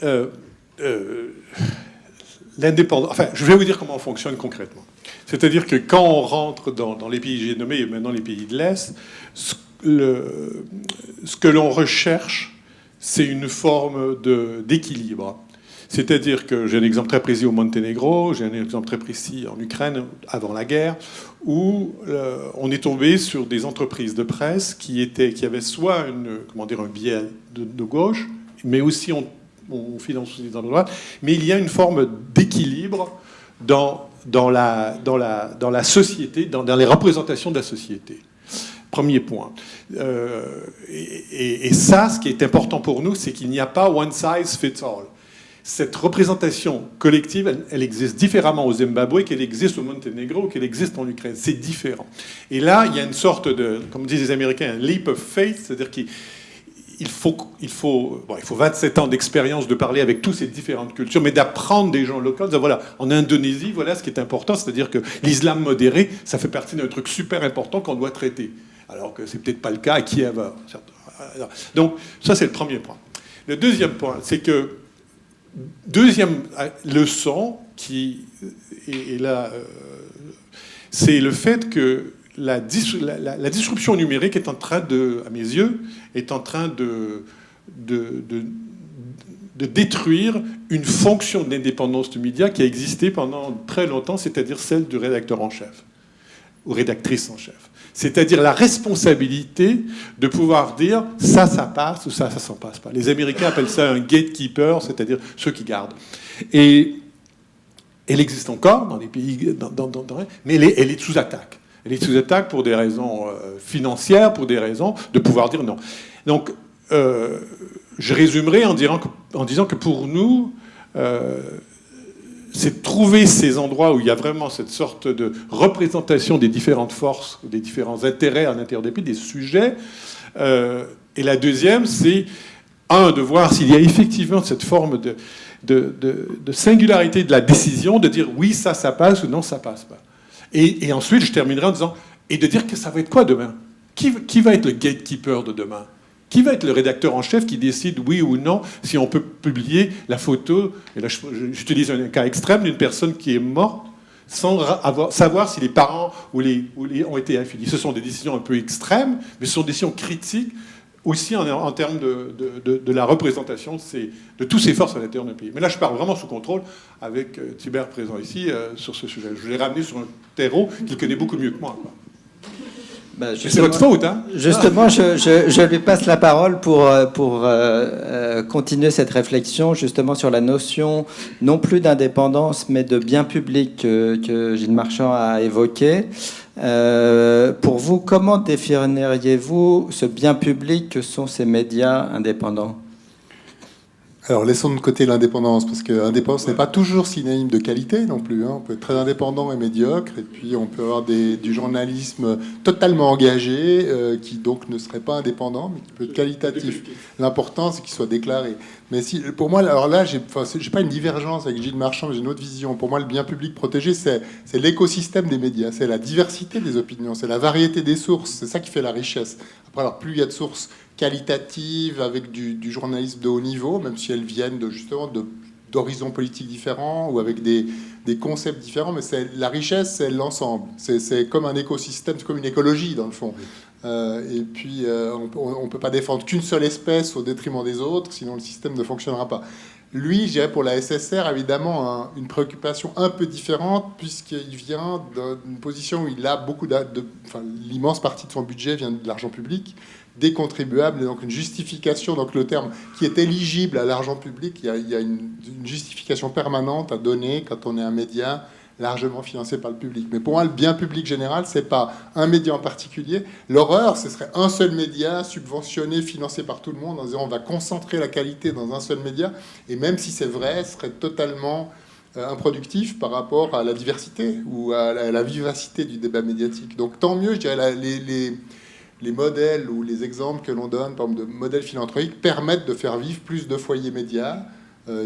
S8: l'indépendance. Enfin, je vais vous dire comment on fonctionne concrètement. C'est-à-dire que quand on rentre dans les pays que j'ai nommés et maintenant les pays de l'Est, ce que l'on recherche, c'est une forme d'équilibre. C'est-à-dire que j'ai un exemple très précis au Monténégro, j'ai un exemple très précis en Ukraine avant la guerre, où on est tombé sur des entreprises de presse qui avaient soit un biais de gauche, mais aussi on finance aussi des endroits, mais il y a une forme d'équilibre dans la société, dans les représentations de la société. Premier point. Et ça, ce qui est important pour nous, c'est qu'il n'y a pas one size fits all. Cette représentation collective, elle existe différemment au Zimbabwe qu'elle existe au Monténégro, qu'elle existe en Ukraine. C'est différent. Et là, il y a une sorte de, comme disent les Américains, un leap of faith, c'est-à-dire qu'il faut 27 ans d'expérience de parler avec toutes ces différentes cultures, mais d'apprendre des gens locaux. Voilà, en Indonésie, voilà ce qui est important, c'est-à-dire que l'islam modéré, ça fait partie d'un truc super important qu'on doit traiter, alors que c'est peut-être pas le cas à Kiev. Donc ça, c'est le premier point. Le deuxième point, c'est que deuxième leçon qui est là, c'est le fait que la disruption numérique est en train à mes yeux, est en train de détruire une fonction d'indépendance du média qui a existé pendant très longtemps, c'est-à-dire celle du rédacteur en chef ou rédactrice en chef. C'est-à-dire la responsabilité de pouvoir dire ça passe ou ça s'en passe pas. Les Américains appellent ça un gatekeeper, c'est-à-dire ceux qui gardent. Et elle existe encore dans les pays, mais elle est sous attaque. Elle est sous attaque pour des raisons financières, pour des raisons de pouvoir dire non. Donc, je résumerai en disant que pour nous, c'est de trouver ces endroits où il y a vraiment cette sorte de représentation des différentes forces, des différents intérêts à l'intérieur des pays, des sujets. Et la deuxième, c'est, de voir s'il y a effectivement cette forme de singularité de la décision, de dire oui, ça passe ou non, ça passe pas. Et ensuite, je terminerai en disant, et de dire que ça va être quoi demain? Qui va être le gatekeeper de demain? Qui va être le rédacteur en chef qui décide oui ou non si on peut publier la photo, et là j'utilise un cas extrême, d'une personne qui est morte sans savoir si les parents ou les ont été infidèles. Ce sont des décisions un peu extrêmes, mais ce sont des décisions critiques aussi en termes de la représentation de toutes ces forces à l'intérieur d'un pays. Mais là, je parle vraiment sous contrôle avec Thibert présent ici sur ce sujet. Je l'ai ramené sur un terreau qu'il connaît beaucoup mieux que moi, quoi. C'est votre faute, hein?
S5: Justement, je lui passe la parole pour continuer cette réflexion justement sur la notion non plus d'indépendance mais de bien public que Gilles Marchand a évoqué. Pour vous, comment définiriez-vous ce bien public que sont ces médias indépendants?
S7: Alors, laissons de côté l'indépendance, parce que l'indépendance n'est pas toujours synonyme de qualité non plus. On peut être très indépendant et médiocre, et puis on peut avoir du journalisme totalement engagé, qui donc ne serait pas indépendant, mais qui peut être qualitatif. L'important, c'est qu'il soit déclaré. Mais pour moi, alors là, j'ai pas une divergence avec Gilles Marchand, j'ai une autre vision. Pour moi, le bien public protégé, c'est l'écosystème des médias, c'est la diversité des opinions, c'est la variété des sources, c'est ça qui fait la richesse. Après, alors, plus il y a de sources qualitatives avec du journalisme de haut niveau, même si elles viennent justement d'horizons politiques différents ou avec des concepts différents, mais la richesse, c'est l'ensemble. C'est comme un écosystème, c'est comme une écologie dans le fond. Et puis, on ne peut pas défendre qu'une seule espèce au détriment des autres, sinon le système ne fonctionnera pas. Lui, je dirais pour la SSR, évidemment, une préoccupation un peu différente, puisqu'il vient d'une position où il a beaucoup l'immense partie de son budget vient de l'argent public, des contribuables, et donc une justification, donc le terme qui est éligible à l'argent public, il y a une justification permanente à donner quand on est un média largement financé par le public. Mais pour moi, le bien public général, c'est pas un média en particulier. L'horreur, ce serait un seul média subventionné, financé par tout le monde, en disant on va concentrer la qualité dans un seul média, et même si c'est vrai, ce serait totalement improductif par rapport à la diversité ou à la vivacité du débat médiatique. Donc tant mieux, je dirais, les modèles ou les exemples que l'on donne, par exemple, de modèles philanthropiques, permettent de faire vivre plus de foyers médias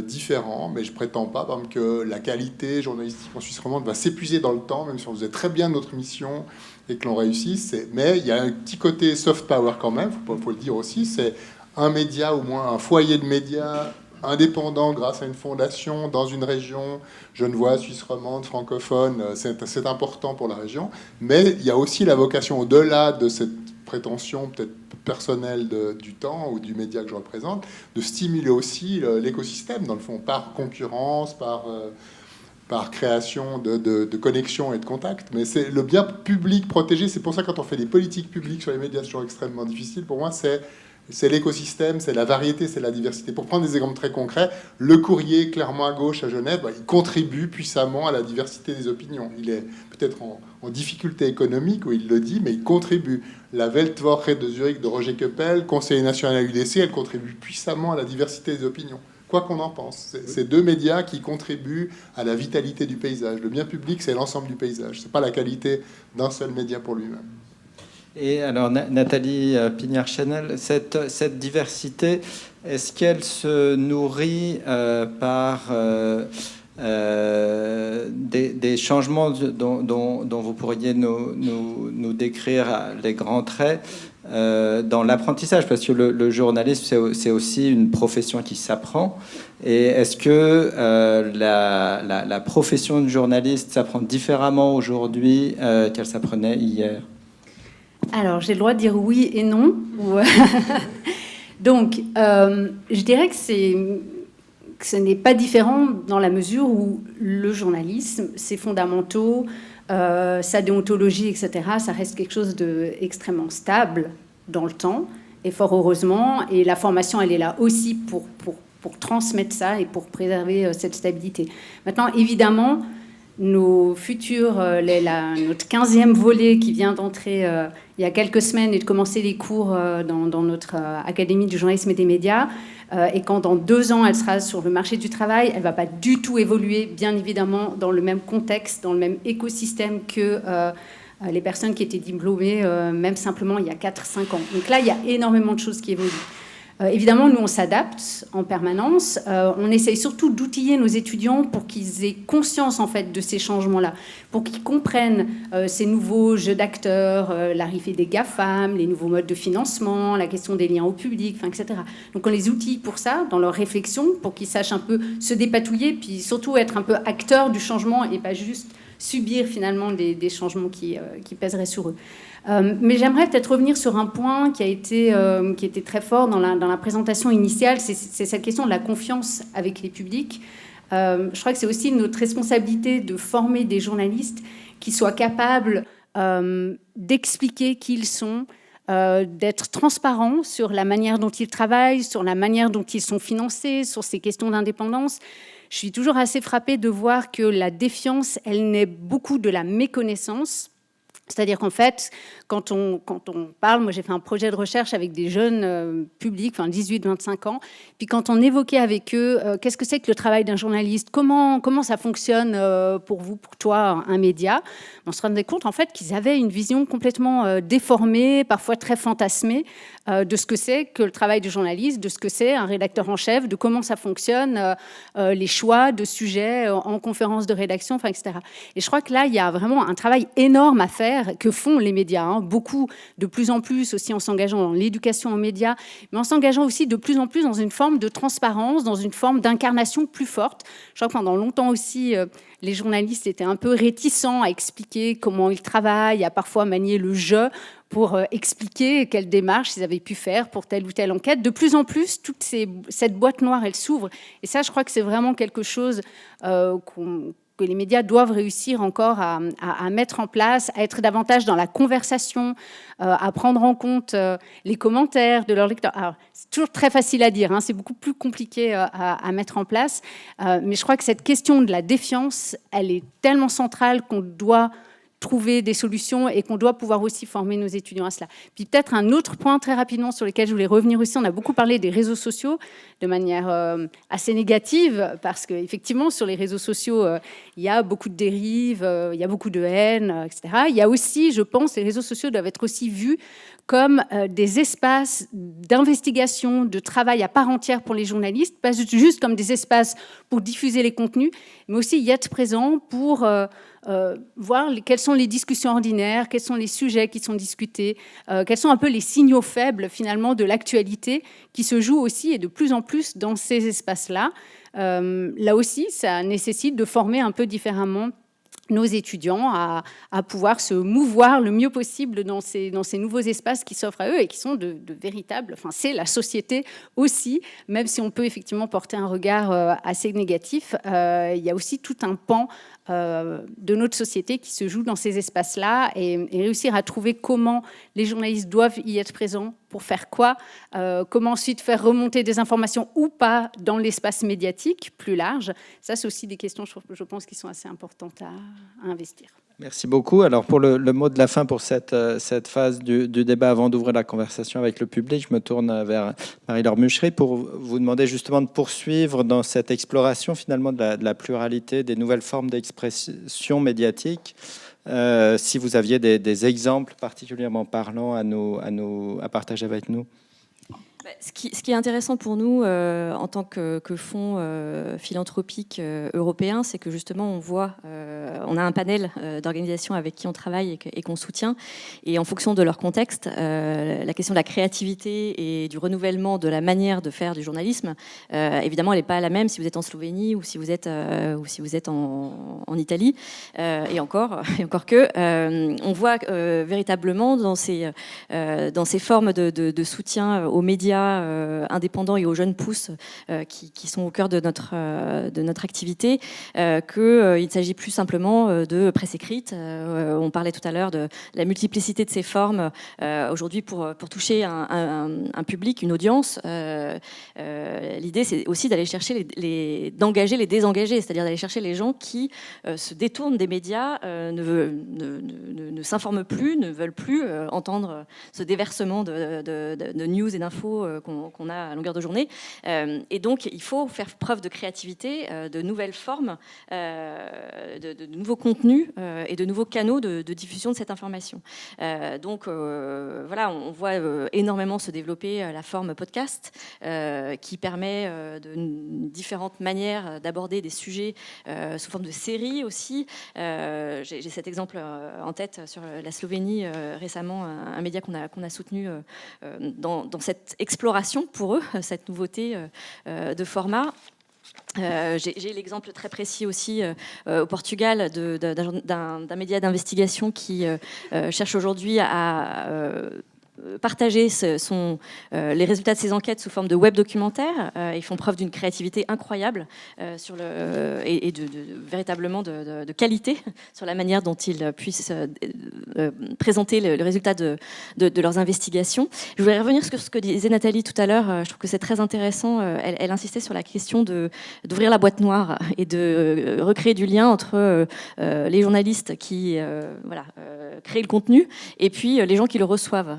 S7: différents, mais je prétends pas, par exemple, que la qualité journalistique en Suisse romande va s'épuiser dans le temps, même si on faisait très bien notre mission et que l'on réussisse. Mais il y a un petit côté soft power quand même, faut le dire aussi, c'est un média, au moins un foyer de médias indépendant grâce à une fondation dans une région genevoise, suisse romande, francophone, c'est important pour la région. Mais il y a aussi la vocation, au-delà de cette prétention peut-être personnelle du temps ou du média que je représente, de stimuler aussi l'écosystème, dans le fond, par concurrence, par création de connexions et de contacts. Mais c'est le bien public protégé. C'est pour ça que quand on fait des politiques publiques sur les médias, c'est toujours extrêmement difficile. Pour moi, c'est l'écosystème, c'est la variété, c'est la diversité. Pour prendre des exemples très concrets, le Courrier, clairement à gauche à Genève, il contribue puissamment à la diversité des opinions. Il est peut-être en difficulté économique, où il le dit, mais il contribue. La Weltwoche de Zurich de Roger Keppel, conseiller national à l'UDC, elle contribue puissamment à la diversité des opinions. Quoi qu'on en pense, c'est deux médias qui contribuent à la vitalité du paysage. Le bien public, c'est l'ensemble du paysage. C'est pas la qualité d'un seul média pour lui-même.
S5: Et alors, Nathalie Pignard-Chanel, cette diversité, est-ce qu'elle se nourrit par des changements dont vous pourriez nous décrire les grands traits dans l'apprentissage? Parce que le journalisme, c'est aussi une profession qui s'apprend. Et est-ce que la profession de journaliste s'apprend différemment aujourd'hui qu'elle s'apprenait hier?
S9: Alors, j'ai le droit de dire oui et non. Donc, je dirais que ce n'est pas différent dans la mesure où le journalisme, ses fondamentaux, sa déontologie, etc., ça reste quelque chose d'extrêmement stable dans le temps, et fort heureusement. Et la formation, elle est là aussi pour transmettre ça et pour préserver cette stabilité. Maintenant, évidemment, nos futurs, notre 15e volet qui vient d'entrer il y a quelques semaines et de commencer les cours dans notre Académie du journalisme et des médias, et quand dans 2 ans elle sera sur le marché du travail, elle ne va pas du tout évoluer, bien évidemment, dans le même contexte, dans le même écosystème que les personnes qui étaient diplômées, même simplement il y a 4-5 ans. Donc là, il y a énormément de choses qui évoluent. Évidemment, nous, on s'adapte en permanence. On essaye surtout d'outiller nos étudiants pour qu'ils aient conscience, en fait, de ces changements-là, pour qu'ils comprennent ces nouveaux jeux d'acteurs, l'arrivée des GAFAM, les nouveaux modes de financement, la question des liens au public, etc. Donc, on les outille pour ça, dans leur réflexion, pour qu'ils sachent un peu se dépatouiller, puis surtout être un peu acteurs du changement et pas juste subir, finalement, des changements qui pèseraient sur eux. Mais j'aimerais peut-être revenir sur un point qui était très fort dans la présentation initiale, c'est cette question de la confiance avec les publics. Je crois que c'est aussi notre responsabilité de former des journalistes qui soient capables d'expliquer qui ils sont, d'être transparents sur la manière dont ils travaillent, sur la manière dont ils sont financés, sur ces questions d'indépendance. Je suis toujours assez frappée de voir que la défiance, elle naît beaucoup de la méconnaissance. C'est-à-dire qu'en fait, quand on parle, moi j'ai fait un projet de recherche avec des jeunes publics, 18-25 ans, puis quand on évoquait avec eux qu'est-ce que c'est que le travail d'un journaliste, comment ça fonctionne pour vous, pour toi, un média, on se rendait compte en fait qu'ils avaient une vision complètement déformée, parfois très fantasmée, de ce que c'est que le travail du journaliste, de ce que c'est un rédacteur en chef, de comment ça fonctionne, les choix de sujets en conférence de rédaction, etc. Et je crois que là, il y a vraiment un travail énorme à faire que font les médias, beaucoup, de plus en plus aussi en s'engageant dans l'éducation aux médias, mais en s'engageant aussi de plus en plus dans une forme de transparence, dans une forme d'incarnation plus forte. Je crois que pendant longtemps aussi, les journalistes étaient un peu réticents à expliquer comment ils travaillent, à parfois manier le jeu pour expliquer quelles démarches ils avaient pu faire pour telle ou telle enquête. De plus en plus, cette boîte noire, elle s'ouvre. Et ça, je crois que c'est vraiment quelque chose que les médias doivent réussir encore à mettre en place, à être davantage dans la conversation, à prendre en compte les commentaires de leurs lecteurs. Alors, c'est toujours très facile à dire, c'est beaucoup plus compliqué à mettre en place, mais je crois que cette question de la défiance, elle est tellement centrale qu'on doit trouver des solutions et qu'on doit pouvoir aussi former nos étudiants à cela. Puis peut-être un autre point très rapidement sur lequel je voulais revenir aussi, on a beaucoup parlé des réseaux sociaux de manière assez négative parce qu'effectivement sur les réseaux sociaux il y a beaucoup de dérives, il y a beaucoup de haine, etc. Il y a aussi, je pense, les réseaux sociaux doivent être aussi vus comme des espaces d'investigation, de travail à part entière pour les journalistes, pas juste comme des espaces pour diffuser les contenus, mais aussi y être présent pour voir quelles sont les discussions ordinaires, quels sont les sujets qui sont discutés, quels sont un peu les signaux faibles finalement de l'actualité qui se jouent aussi et de plus en plus dans ces espaces-là. Là aussi, ça nécessite de former un peu différemment nos étudiants à pouvoir se mouvoir le mieux possible dans ces nouveaux espaces qui s'offrent à eux et qui sont de véritables... Enfin, c'est la société aussi, même si on peut effectivement porter un regard assez négatif. Il y a aussi tout un pan de notre société qui se joue dans ces espaces-là et réussir à trouver comment les journalistes doivent y être présents, pour faire quoi, comment ensuite faire remonter des informations ou pas dans l'espace médiatique plus large. Ça, c'est aussi des questions, je pense, qui sont assez importantes à investir.
S5: Merci beaucoup. Alors, pour le mot de la fin pour cette phase du débat, avant d'ouvrir la conversation avec le public, je me tourne vers Marie-Laure Muchery pour vous demander justement de poursuivre dans cette exploration finalement de la pluralité des nouvelles formes d'expression médiatique. Si vous aviez des exemples particulièrement parlants à partager avec nous.
S6: Ce qui est intéressant pour nous en tant que fonds philanthropique européen, c'est que justement on voit, on a un panel d'organisations avec qui on travaille et qu'on soutient, et en fonction de leur contexte, la question de la créativité et du renouvellement de la manière de faire du journalisme, évidemment elle n'est pas la même si vous êtes en Slovénie ou si vous êtes en Italie, et encore que on voit véritablement dans ces formes de soutien aux médias indépendants et aux jeunes pousses qui sont au cœur de notre activité, qu'il ne s'agit plus simplement de presse écrite. On parlait tout à l'heure de la multiplicité de ces formes. Aujourd'hui, pour toucher un public, une audience, l'idée, c'est aussi d'aller chercher d'engager les désengagés, c'est-à-dire d'aller chercher les gens qui se détournent des médias, ne s'informent plus, ne veulent plus entendre ce déversement de news et d'infos qu'on a à longueur de journée. Et donc, il faut faire preuve de créativité, de nouvelles formes, de nouveaux contenus et de nouveaux canaux de diffusion de cette information. Donc, voilà, on voit énormément se développer la forme podcast qui permet de différentes manières d'aborder des sujets sous forme de séries aussi. J'ai cet exemple en tête sur la Slovénie récemment, un média qu'on a soutenu dans cette exploration pour eux, cette nouveauté de format. J'ai l'exemple très précis aussi au Portugal d'un média d'investigation qui cherche aujourd'hui à partagé les résultats de ces enquêtes sous forme de web documentaires. Ils font preuve d'une créativité incroyable et véritablement de qualité sur la manière dont ils puissent présenter le résultat de leurs investigations. Je voudrais revenir sur ce que disait Nathalie tout à l'heure. Je trouve que c'est très intéressant. Elle insistait sur la question d'ouvrir la boîte noire et de recréer du lien entre les journalistes qui créent le contenu et puis les gens qui le reçoivent.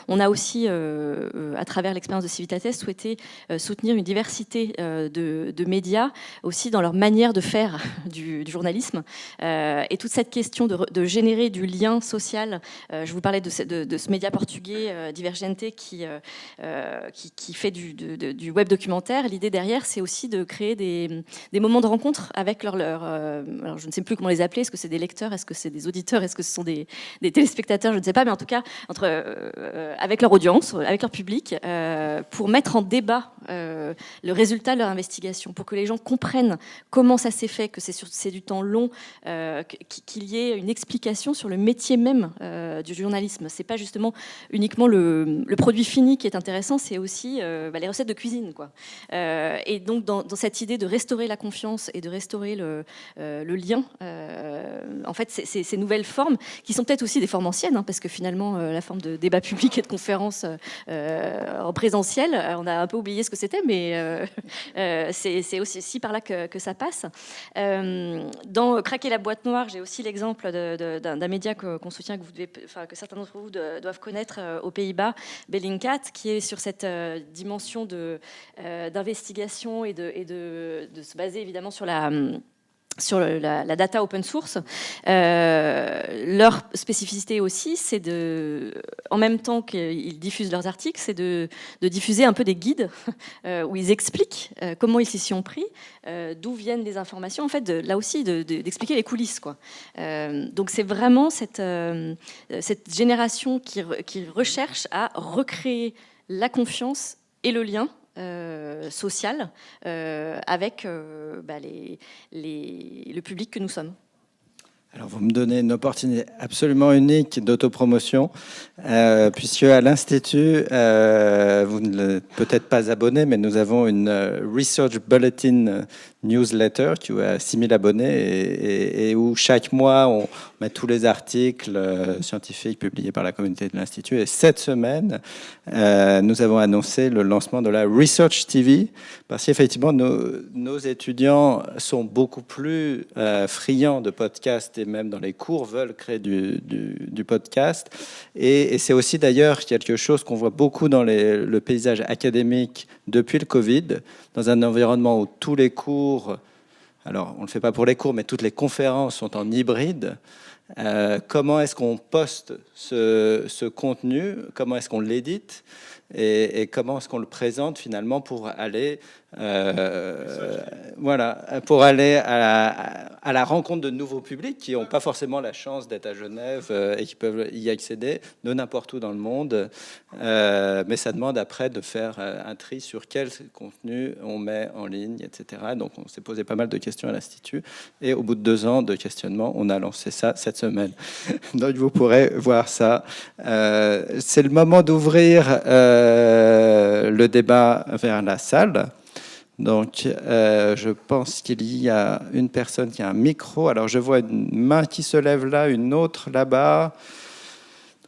S6: On a aussi, à travers l'expérience de Civitates, souhaité soutenir une diversité de médias aussi dans leur manière de faire du journalisme. Et toute cette question de générer du lien social, je vous parlais de ce média portugais Divergente qui fait du web documentaire. L'idée derrière, c'est aussi de créer des moments de rencontre avec alors je ne sais plus comment les appeler, est-ce que c'est des lecteurs, est-ce que c'est des auditeurs, est-ce que ce sont des téléspectateurs, je ne sais pas, mais en tout cas avec leur audience, avec leur public, pour mettre en débat le résultat de leur investigation, pour que les gens comprennent comment ça s'est fait, que c'est du temps long, qu'il y ait une explication sur le métier même du journalisme. C'est pas justement uniquement le produit fini qui est intéressant, c'est aussi les recettes de cuisine, quoi. Et donc dans cette idée de restaurer la confiance et de restaurer le lien, en fait ces nouvelles formes qui sont peut-être aussi des formes anciennes, parce que finalement la forme de débat public et de conférence en présentiel, on a un peu oublié ce que c'était, mais c'est aussi par là que ça passe. Dans Craquer la boîte noire, j'ai aussi l'exemple d'un média qu'on soutient, que certains d'entre vous doivent connaître aux Pays-Bas, Bellingcat, qui est sur cette dimension d'investigation et de se baser évidemment sur la data open source. Leur spécificité aussi, c'est en même temps qu'ils diffusent leurs articles, c'est de diffuser un peu des guides où ils expliquent comment ils s'y sont pris, d'où viennent les informations, en fait, là aussi, d'expliquer les coulisses, quoi. Donc c'est vraiment cette génération qui recherche à recréer la confiance et le lien social avec le public que nous sommes.
S5: Alors, vous me donnez une opportunité absolument unique d'autopromotion, puisque à l'Institut, vous ne l'êtes peut-être pas abonné, mais nous avons une Research Bulletin newsletter qui a 6000 abonnés et où chaque mois, on met tous les articles scientifiques publiés par la communauté de l'Institut. Et cette semaine, nous avons annoncé le lancement de la Research TV, parce qu'effectivement, nos étudiants sont beaucoup plus friands de podcasts et même dans les cours veulent créer du podcast. Et c'est aussi d'ailleurs quelque chose qu'on voit beaucoup dans le paysage académique depuis le Covid, dans un environnement où tous les cours, alors on ne le fait pas pour les cours, mais toutes les conférences sont en hybride. Comment est-ce qu'on poste ce contenu? Comment est-ce qu'on l'édite? Et comment est-ce qu'on le présente finalement pour aller pour aller à la rencontre de nouveaux publics qui n'ont pas forcément la chance d'être à Genève et qui peuvent y accéder de n'importe où dans le monde. Mais ça demande après de faire un tri sur quel contenu on met en ligne, etc. Donc on s'est posé pas mal de questions à l'Institut. Et au bout de 2 ans de questionnement, on a lancé ça cette semaine. Donc vous pourrez voir ça. C'est le moment d'ouvrir le débat vers la salle. Donc, je pense qu'il y a une personne qui a un micro. Alors, je vois une main qui se lève là, une autre là-bas.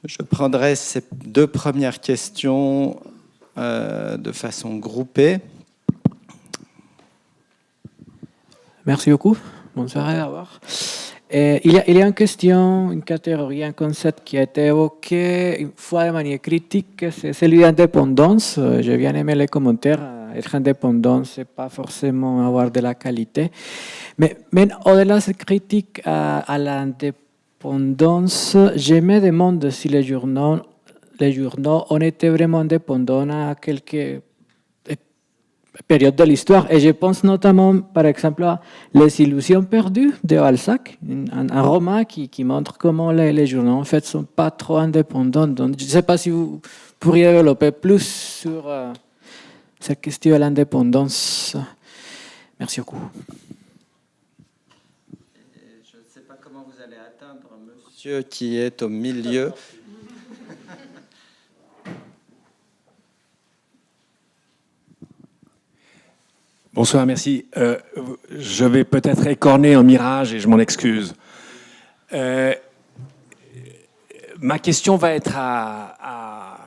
S5: Je prendrai ces 2 premières questions de façon groupée.
S10: Merci beaucoup. Bonsoir d'abord. Il y a une question, une catégorie, un concept qui a été évoqué une fois de manière critique, c'est celui d'indépendance. J'ai bien aimé les commentaires. Être indépendant, ce n'est pas forcément avoir de la qualité. Mais au-delà de cette critique à l'indépendance, je me demande si les journaux ont été vraiment indépendants à quelques périodes de l'histoire. Et je pense notamment, par exemple, à Les Illusions perdues de Balzac, un roman qui montre comment les journaux, en fait, ne sont pas trop indépendants. Donc, je ne sais pas si vous pourriez développer plus sur cette question de l'indépendance. Merci beaucoup.
S5: Je ne sais pas comment vous allez atteindre monsieur qui est au milieu.
S11: Bonsoir, merci. Je vais peut-être écorner un mirage et je m'en excuse. Ma question va être à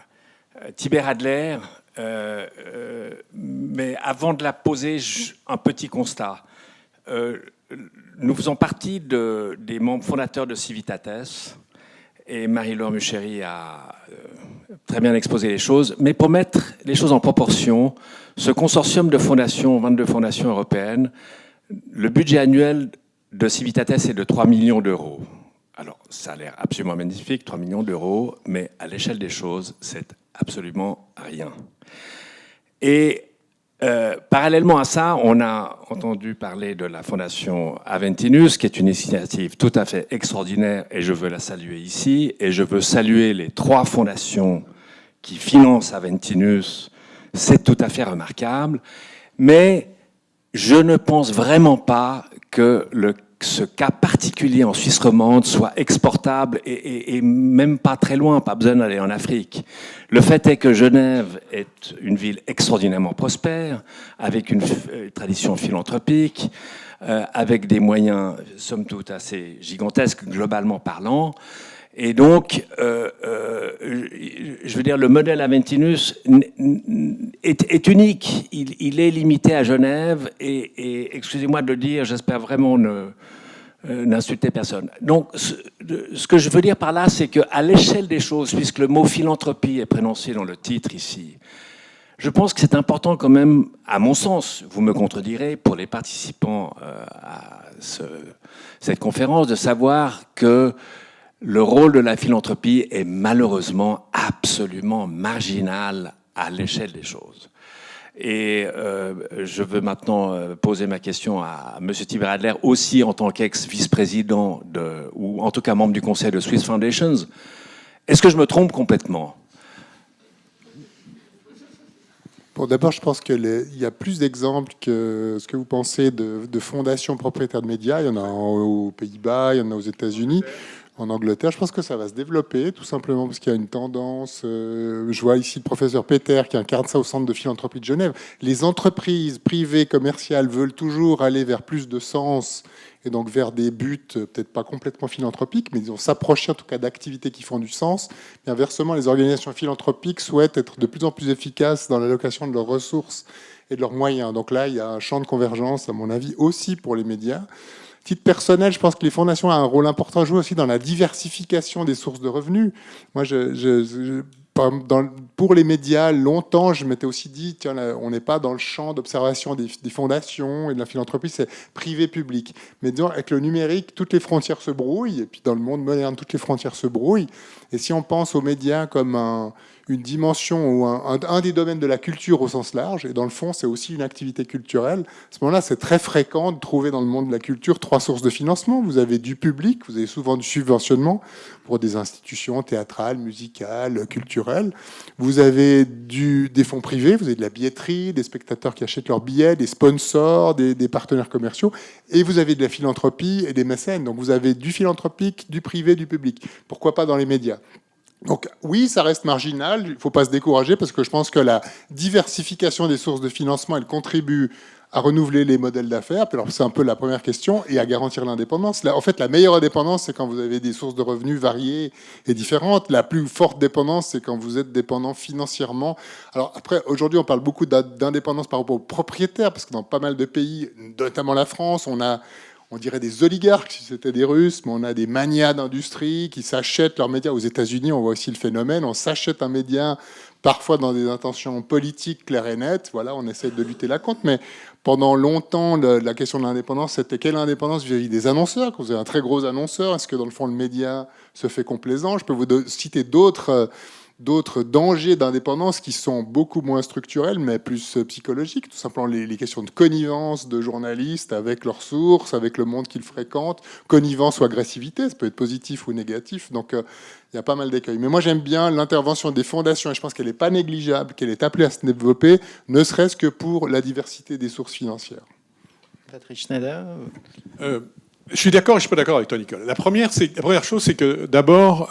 S11: Tibert Adler, mais avant de la poser, un petit constat. Nous faisons partie des membres fondateurs de Civitates et Marie-Laure Mucheri a très bien exposé les choses, mais pour mettre les choses en proportion, ce consortium de fondations, 22 fondations européennes, le budget annuel de Civitates est de 3 millions d'euros. Alors, ça a l'air absolument magnifique, 3 millions d'euros, mais à l'échelle des choses, c'est absolument rien. Et parallèlement à ça, on a entendu parler de la fondation Aventinus, qui est une initiative tout à fait extraordinaire, et je veux la saluer ici, et je veux saluer les 3 fondations qui financent Aventinus. C'est tout à fait remarquable, mais je ne pense vraiment pas que ce cas particulier en Suisse romande soit exportable et même pas très loin, pas besoin d'aller en Afrique. Le fait est que Genève est une ville extraordinairement prospère, avec une tradition philanthropique, avec des moyens, somme toute, assez gigantesques, globalement parlant. Et donc, je veux dire, le modèle Aventinus est unique. Il est limité à Genève et excusez-moi de le dire, j'espère vraiment n'insulter personne. Donc, ce que je veux dire par là, c'est qu'à l'échelle des choses, puisque le mot philanthropie est prononcé dans le titre ici, je pense que c'est important quand même, à mon sens, vous me contredirez, pour les participants à cette conférence, de savoir que le rôle de la philanthropie est malheureusement absolument marginal à l'échelle des choses. Et je veux maintenant poser ma question à M. Tibert Adler, aussi en tant qu'ex-vice-président, ou en tout cas membre du conseil de Swiss Foundations. Est-ce que je me trompe complètement ?
S7: Bon, d'abord, je pense qu'il y a plus d'exemples que ce que vous pensez de fondations propriétaires de médias. Il y en a aux Pays-Bas, il y en a aux États-Unis. En Angleterre, je pense que ça va se développer, tout simplement parce qu'il y a une tendance. Je vois ici le professeur Peter qui incarne ça au Centre de philanthropie de Genève. Les entreprises privées, commerciales veulent toujours aller vers plus de sens et donc vers des buts peut-être pas complètement philanthropiques, mais ils vont s'approcher en tout cas d'activités qui font du sens. Et inversement, les organisations philanthropiques souhaitent être de plus en plus efficaces dans l'allocation de leurs ressources et de leurs moyens. Donc là, il y a un champ de convergence, à mon avis, aussi pour les médias. Titre personnel, je pense que les fondations ont un rôle important à jouer aussi dans la diversification des sources de revenus. Moi, pour les médias, longtemps, je m'étais aussi dit, tiens, là, on n'est pas dans le champ d'observation des fondations et de la philanthropie, c'est privé-public. Mais disons, avec le numérique, toutes les frontières se brouillent, et puis dans le monde moderne, toutes les frontières se brouillent. Et si on pense aux médias comme une dimension ou un des domaines de la culture au sens large, et dans le fond, c'est aussi une activité culturelle. À ce moment-là, c'est très fréquent de trouver dans le monde de la culture 3 sources de financement. Vous avez du public, vous avez souvent du subventionnement pour des institutions théâtrales, musicales, culturelles. Vous avez des fonds privés, vous avez de la billetterie, des spectateurs qui achètent leurs billets, des sponsors, des partenaires commerciaux, et vous avez de la philanthropie et des mécènes. Donc vous avez du philanthropique, du privé, du public. Pourquoi pas dans les médias ? Donc oui, ça reste marginal, il ne faut pas se décourager parce que je pense que la diversification des sources de financement, elle contribue à renouveler les modèles d'affaires. Alors c'est un peu la première question, et à garantir l'indépendance. Là, en fait, la meilleure indépendance, c'est quand vous avez des sources de revenus variées et différentes. La plus forte dépendance, c'est quand vous êtes dépendant financièrement. Alors après, aujourd'hui, on parle beaucoup d'indépendance par rapport aux propriétaires, parce que dans pas mal de pays, notamment la France, on dirait des oligarques si c'était des Russes, mais on a des magnats d'industrie qui s'achètent leurs médias. Aux États-Unis, on voit aussi le phénomène. On s'achète un média, parfois dans des intentions politiques claires et nettes. Voilà, on essaie de lutter là contre. Mais pendant longtemps, la question de l'indépendance, c'était quelle indépendance vis-à-vis des annonceurs ? Quand vous avez un très gros annonceur, est-ce que dans le fond, le média se fait complaisant ? Je peux vous citer d'autres dangers d'indépendance qui sont beaucoup moins structurels, mais plus psychologiques. Tout simplement les questions de connivence de journalistes avec leurs sources, avec le monde qu'ils fréquentent, connivence ou agressivité, ça peut être positif ou négatif. Donc il y a pas mal d'écueils. Mais moi j'aime bien l'intervention des fondations, et je pense qu'elle n'est pas négligeable, qu'elle est appelée à se développer, ne serait-ce que pour la diversité des sources financières.
S5: Patrick Schneider.
S8: Je suis d'accord et je suis pas d'accord avec toi, Nicole. La première chose, c'est que d'abord,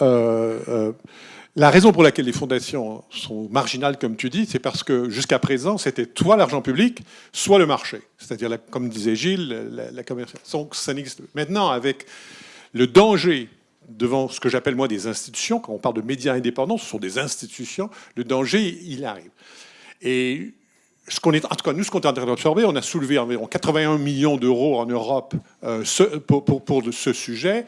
S8: la raison pour laquelle les fondations sont marginales, comme tu dis, c'est parce que jusqu'à présent, c'était soit l'argent public, soit le marché. C'est-à-dire, comme disait Gilles, la commercialisation. Donc, ça n'existe. Maintenant, avec le danger devant ce que j'appelle moi des institutions, quand on parle de médias indépendants, ce sont des institutions, le danger, il arrive. Et en tout cas, nous, ce qu'on est en train d'absorber, on a soulevé environ 81 millions d'euros en Europe pour ce sujet.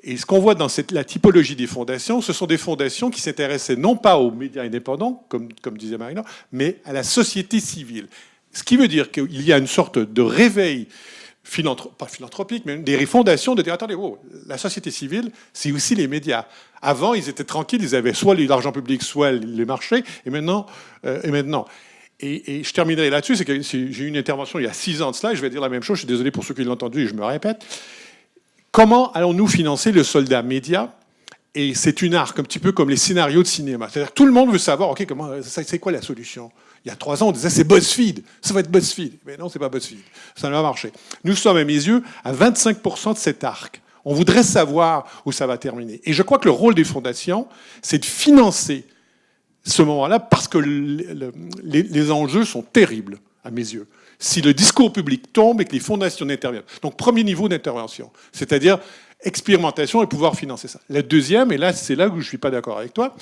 S8: Et ce qu'on voit dans la typologie des fondations, ce sont des fondations qui s'intéressaient non pas aux médias indépendants, comme disait Marina, mais à la société civile. Ce qui veut dire qu'il y a une sorte de réveil, pas philanthropique, mais des fondations de dire, attendez, la société civile, c'est aussi les médias. Avant, ils étaient tranquilles, ils avaient soit l'argent public, soit les marchés, et maintenant. Et je terminerai là-dessus, c'est que j'ai eu une intervention il y a 6 ans de cela, et je vais dire la même chose, je suis désolé pour ceux qui l'ont entendu et je me répète. Comment allons-nous financer le soldat média? Et c'est une arc, un petit peu comme les scénarios de cinéma. C'est-à-dire que tout le monde veut savoir, OK, c'est quoi la solution? Il y a 3 ans, on disait, c'est BuzzFeed, ça va être BuzzFeed. Mais non, c'est pas BuzzFeed, ça ne va pas marcher. Nous sommes, à mes yeux, à 25% de cet arc. On voudrait savoir où ça va terminer. Et je crois que le rôle des fondations, c'est de financer ce moment-là, parce que les enjeux sont terribles, à mes yeux. Si le discours public tombe et que les fondations n'interviennent. Donc, premier niveau d'intervention, c'est-à-dire expérimentation et pouvoir financer ça. La deuxième, et là, c'est là où je ne suis pas d'accord avec toi,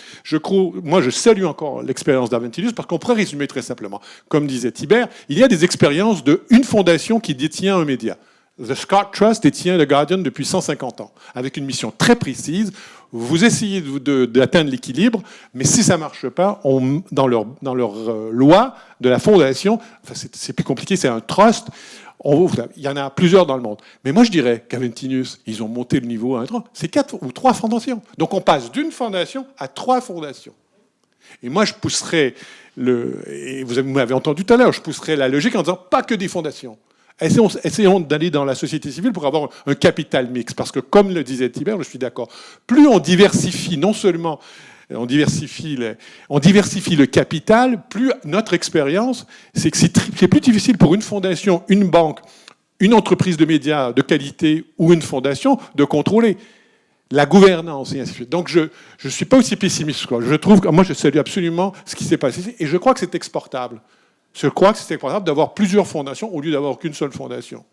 S8: moi, je salue encore l'expérience d'Aventilius, parce qu'on pourrait résumer très simplement. Comme disait Thibert, il y a des expériences d'une fondation qui détient un média. The Scott Trust détient The Guardian depuis 150 ans, avec une mission très précise. Vous essayez d'atteindre l'équilibre, mais si ça ne marche pas, dans leur loi de la fondation, c'est plus compliqué, c'est un trust, il y en a plusieurs dans le monde. Mais moi, je dirais qu'Aventinius, ils ont monté le niveau à un 3. C'est 4 ou 3 fondations. Donc, on passe d'une fondation à 3 fondations. Et moi, je pousserais, et vous m'avez entendu tout à l'heure, je pousserais la logique en disant pas que des fondations. Essayons d'aller dans la société civile pour avoir un capital mix. Parce que, comme le disait Thibert, je suis d'accord, plus on diversifie, non seulement on diversifie le capital, plus notre expérience, c'est que c'est plus difficile pour une fondation, une banque, une entreprise de médias de qualité ou une fondation de contrôler la gouvernance et ainsi de suite. Donc, je ne suis pas aussi pessimiste. Je trouve que moi, je salue absolument ce qui s'est passé et je crois que c'est exportable. Je crois que c'est exportable d'avoir plusieurs fondations au lieu d'avoir qu'une seule fondation.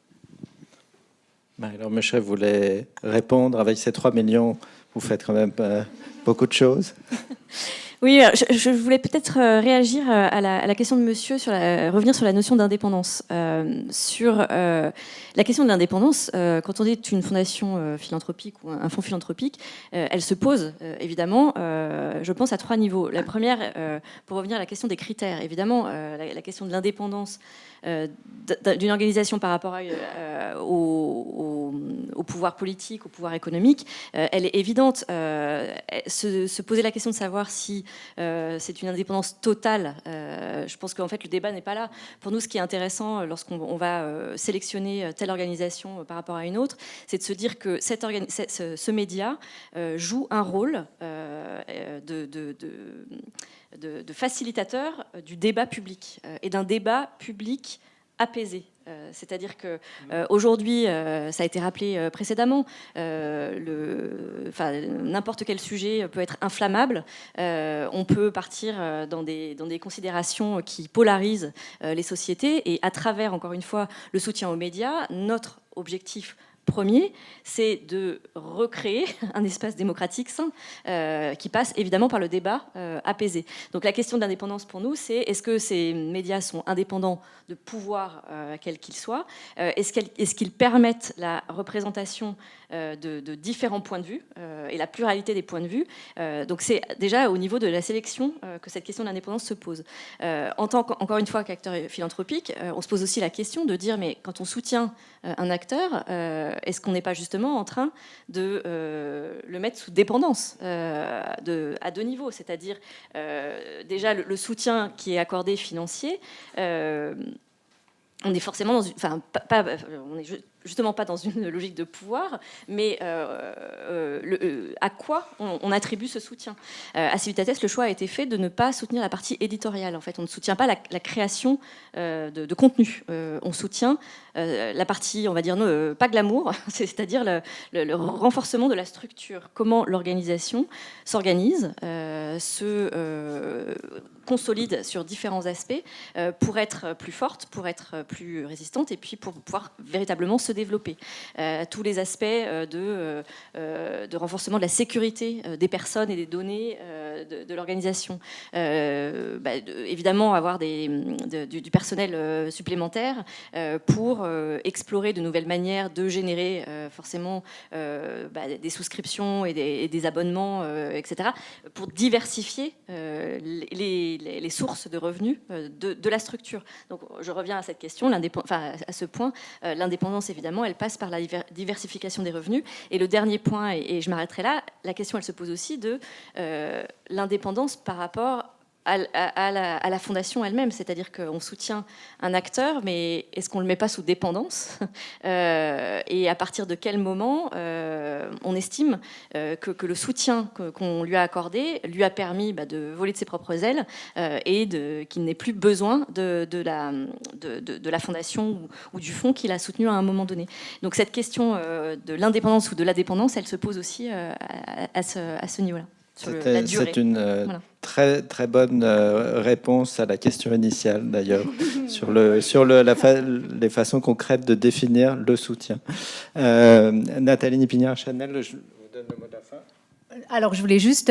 S5: Alors, Michel voulait répondre. Avec ces 3 millions, vous faites quand même beaucoup de choses.
S6: Oui, je voulais peut-être réagir à la question de monsieur, revenir sur la notion d'indépendance. Sur la question de l'indépendance, quand on est une fondation philanthropique ou un fonds philanthropique, elle se pose évidemment, je pense, à 3 niveaux. La première, pour revenir à la question des critères, évidemment, la question de l'indépendance d'une organisation par rapport au pouvoir politique, au pouvoir économique, elle est évidente. Se poser la question de savoir si c'est une indépendance totale, je pense qu'en fait le débat n'est pas là. Pour nous, ce qui est intéressant lorsqu'on va sélectionner telle organisation par rapport à une autre, c'est de se dire que ce média joue un rôle de facilitateur du débat public et d'un débat public apaisé. C'est-à-dire que aujourd'hui, ça a été rappelé précédemment, n'importe quel sujet peut être inflammable. On peut partir dans des considérations qui polarisent les sociétés. Et à travers, encore une fois, le soutien aux médias, notre objectif premier, c'est de recréer un espace démocratique sain qui passe évidemment par le débat apaisé. Donc la question de l'indépendance pour nous, c'est est-ce que ces médias sont indépendants de pouvoir quel qu'il soit, est-ce qu'ils permettent la représentation de différents points de vue et la pluralité des points de vue. Donc c'est déjà au niveau de la sélection que cette question de l'indépendance se pose. En tant qu'encore une fois qu'acteur philanthropique, on se pose aussi la question de dire mais quand on soutient un acteur, est-ce qu'on n'est pas justement en train de le mettre sous dépendance à 2 niveaux, c'est-à-dire déjà le soutien qui est accordé financier, on est forcément dans une, on est justement pas dans une logique de pouvoir, mais à quoi on attribue ce soutien. À Civitates, le choix a été fait de ne pas soutenir la partie éditoriale. En fait, on ne soutient pas la création de contenu. On soutient la partie, on va dire, pas glamour, c'est-à-dire le renforcement de la structure. Comment l'organisation s'organise, se consolide sur différents aspects pour être plus forte, pour être plus résistante et puis pour pouvoir véritablement se développer. Tous les aspects de renforcement de la sécurité des personnes et des données de l'organisation. Évidemment, avoir du personnel supplémentaire pour explorer de nouvelles manières de générer forcément des souscriptions et des abonnements, etc., pour diversifier les sources de revenus de la structure. Donc, je reviens à cette question, à ce point. L'indépendance, évidemment, elle passe par la diversification des revenus. Et le dernier point, et je m'arrêterai là, la question, elle se pose aussi de l'indépendance par rapport à la fondation elle-même, c'est-à-dire qu'on soutient un acteur, mais est-ce qu'on ne le met pas sous dépendance et à partir de quel moment on estime que le soutien qu'on lui a accordé lui a permis de voler de ses propres ailes et qu'il n'ait plus besoin de la fondation ou du fonds qu'il a soutenu à un moment donné. Donc cette question de l'indépendance ou de la dépendance, elle se pose aussi à ce niveau-là.
S5: C'est une très, très bonne réponse à la question initiale, d'ailleurs, sur les façons concrètes de définir le soutien. Nathalie Nipignard-Chanel, je vous donne le mot de la fin.
S9: Alors, je voulais juste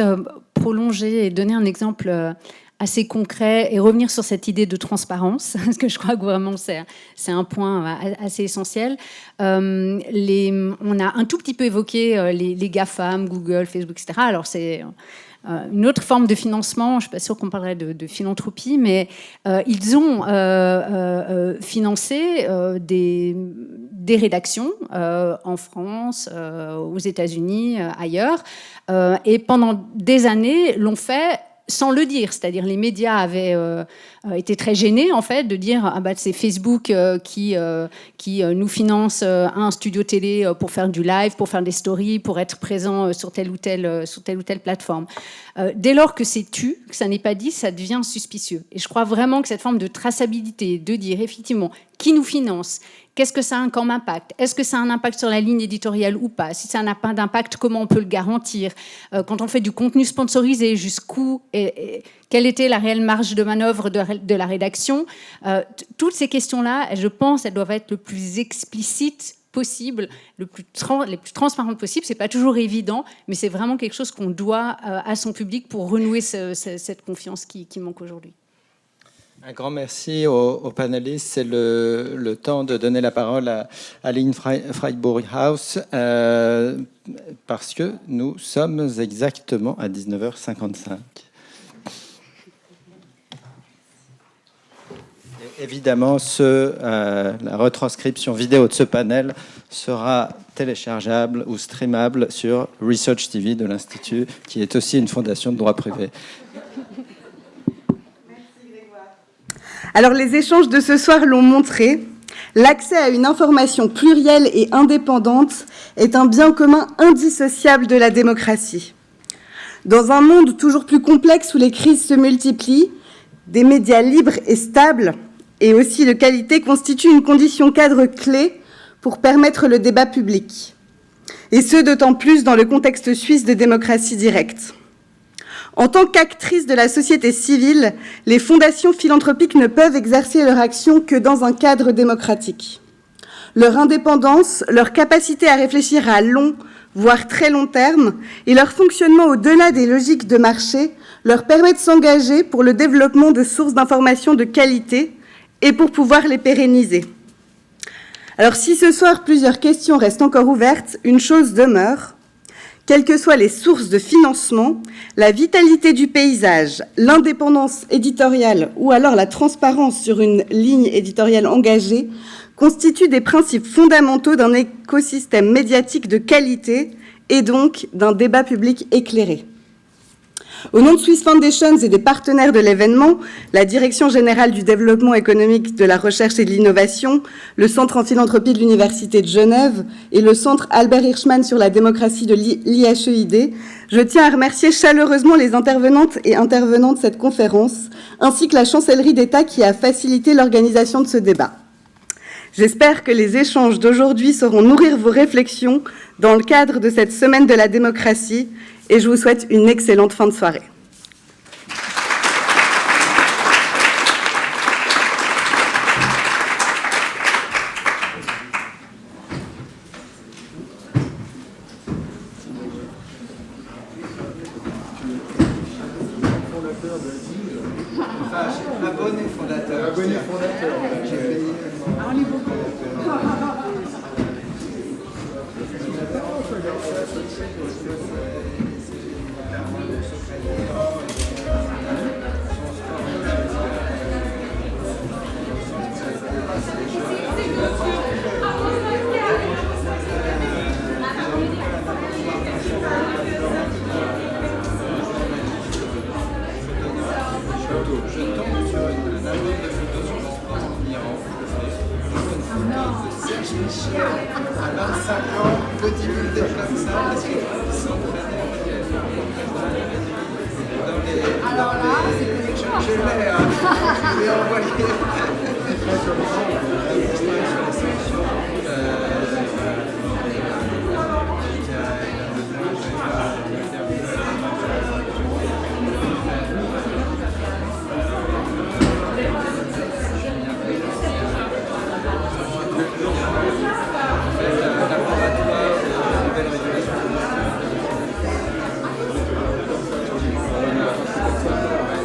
S9: prolonger et donner un exemple assez concret et revenir sur cette idée de transparence, parce que je crois que vraiment c'est un point assez essentiel. On a un tout petit peu évoqué les GAFAM, Google, Facebook, etc. Alors c'est une autre forme de financement, je ne suis pas sûre qu'on parlerait de philanthropie, mais ils ont financé des rédactions en France, aux États-Unis, ailleurs, et pendant des années l'ont fait sans le dire, c'est-à-dire les médias avaient été très gênés en fait de dire c'est Facebook qui nous finance un studio télé pour faire du live, pour faire des stories, pour être présent sur telle ou telle plateforme. Dès lors que c'est tu, que ça n'est pas dit, ça devient suspicieux. Et je crois vraiment que cette forme de traçabilité, de dire effectivement qui nous finance, qu'est-ce que ça a comme impact, est-ce que ça a un impact sur la ligne éditoriale ou pas, si ça n'a pas d'impact, comment on peut le garantir, quand on fait du contenu sponsorisé, jusqu'où et quelle était la réelle marge de manœuvre de la rédaction. Toutes ces questions-là, je pense, elles doivent être le plus explicites possible, les plus transparentes possible. C'est pas toujours évident, mais c'est vraiment quelque chose qu'on doit à son public pour renouer cette confiance qui manque aujourd'hui.
S5: Un grand merci aux panélistes. C'est le temps de donner la parole à Aline Freiburg-Haus parce que nous sommes exactement à 19h55. Évidemment, la retranscription vidéo de ce panel sera téléchargeable ou streamable sur Research TV de l'Institut, qui est aussi une fondation de droit privé.
S12: Alors, les échanges de ce soir l'ont montré, l'accès à une information plurielle et indépendante est un bien commun indissociable de la démocratie. Dans un monde toujours plus complexe où les crises se multiplient, des médias libres et stables et aussi de qualité constituent une condition cadre clé pour permettre le débat public. Et ce, d'autant plus dans le contexte suisse de démocratie directe. En tant qu'actrices de la société civile, les fondations philanthropiques ne peuvent exercer leur action que dans un cadre démocratique. Leur indépendance, leur capacité à réfléchir à long, voire très long terme, et leur fonctionnement au-delà des logiques de marché leur permettent de s'engager pour le développement de sources d'informations de qualité et pour pouvoir les pérenniser. Alors si ce soir plusieurs questions restent encore ouvertes, une chose demeure. Quelles que soient les sources de financement, la vitalité du paysage, l'indépendance éditoriale ou alors la transparence sur une ligne éditoriale engagée constituent des principes fondamentaux d'un écosystème médiatique de qualité et donc d'un débat public éclairé. Au nom de Swiss Foundations et des partenaires de l'événement, la Direction générale du développement économique, de la recherche et de l'innovation, le Centre en philanthropie de l'Université de Genève et le Centre Albert Hirschman sur la démocratie de l'IHEID, je tiens à remercier chaleureusement les intervenantes et intervenants de cette conférence, ainsi que la Chancellerie d'État qui a facilité l'organisation de ce débat. J'espère que les échanges d'aujourd'hui sauront nourrir vos réflexions dans le cadre de cette semaine de la démocratie et je vous souhaite une excellente fin de soirée.
S5: Abonné fondateur. À 25 ans, petit bulletin comme ça, est-ce que alors là, je l'ai, je vais envoyer.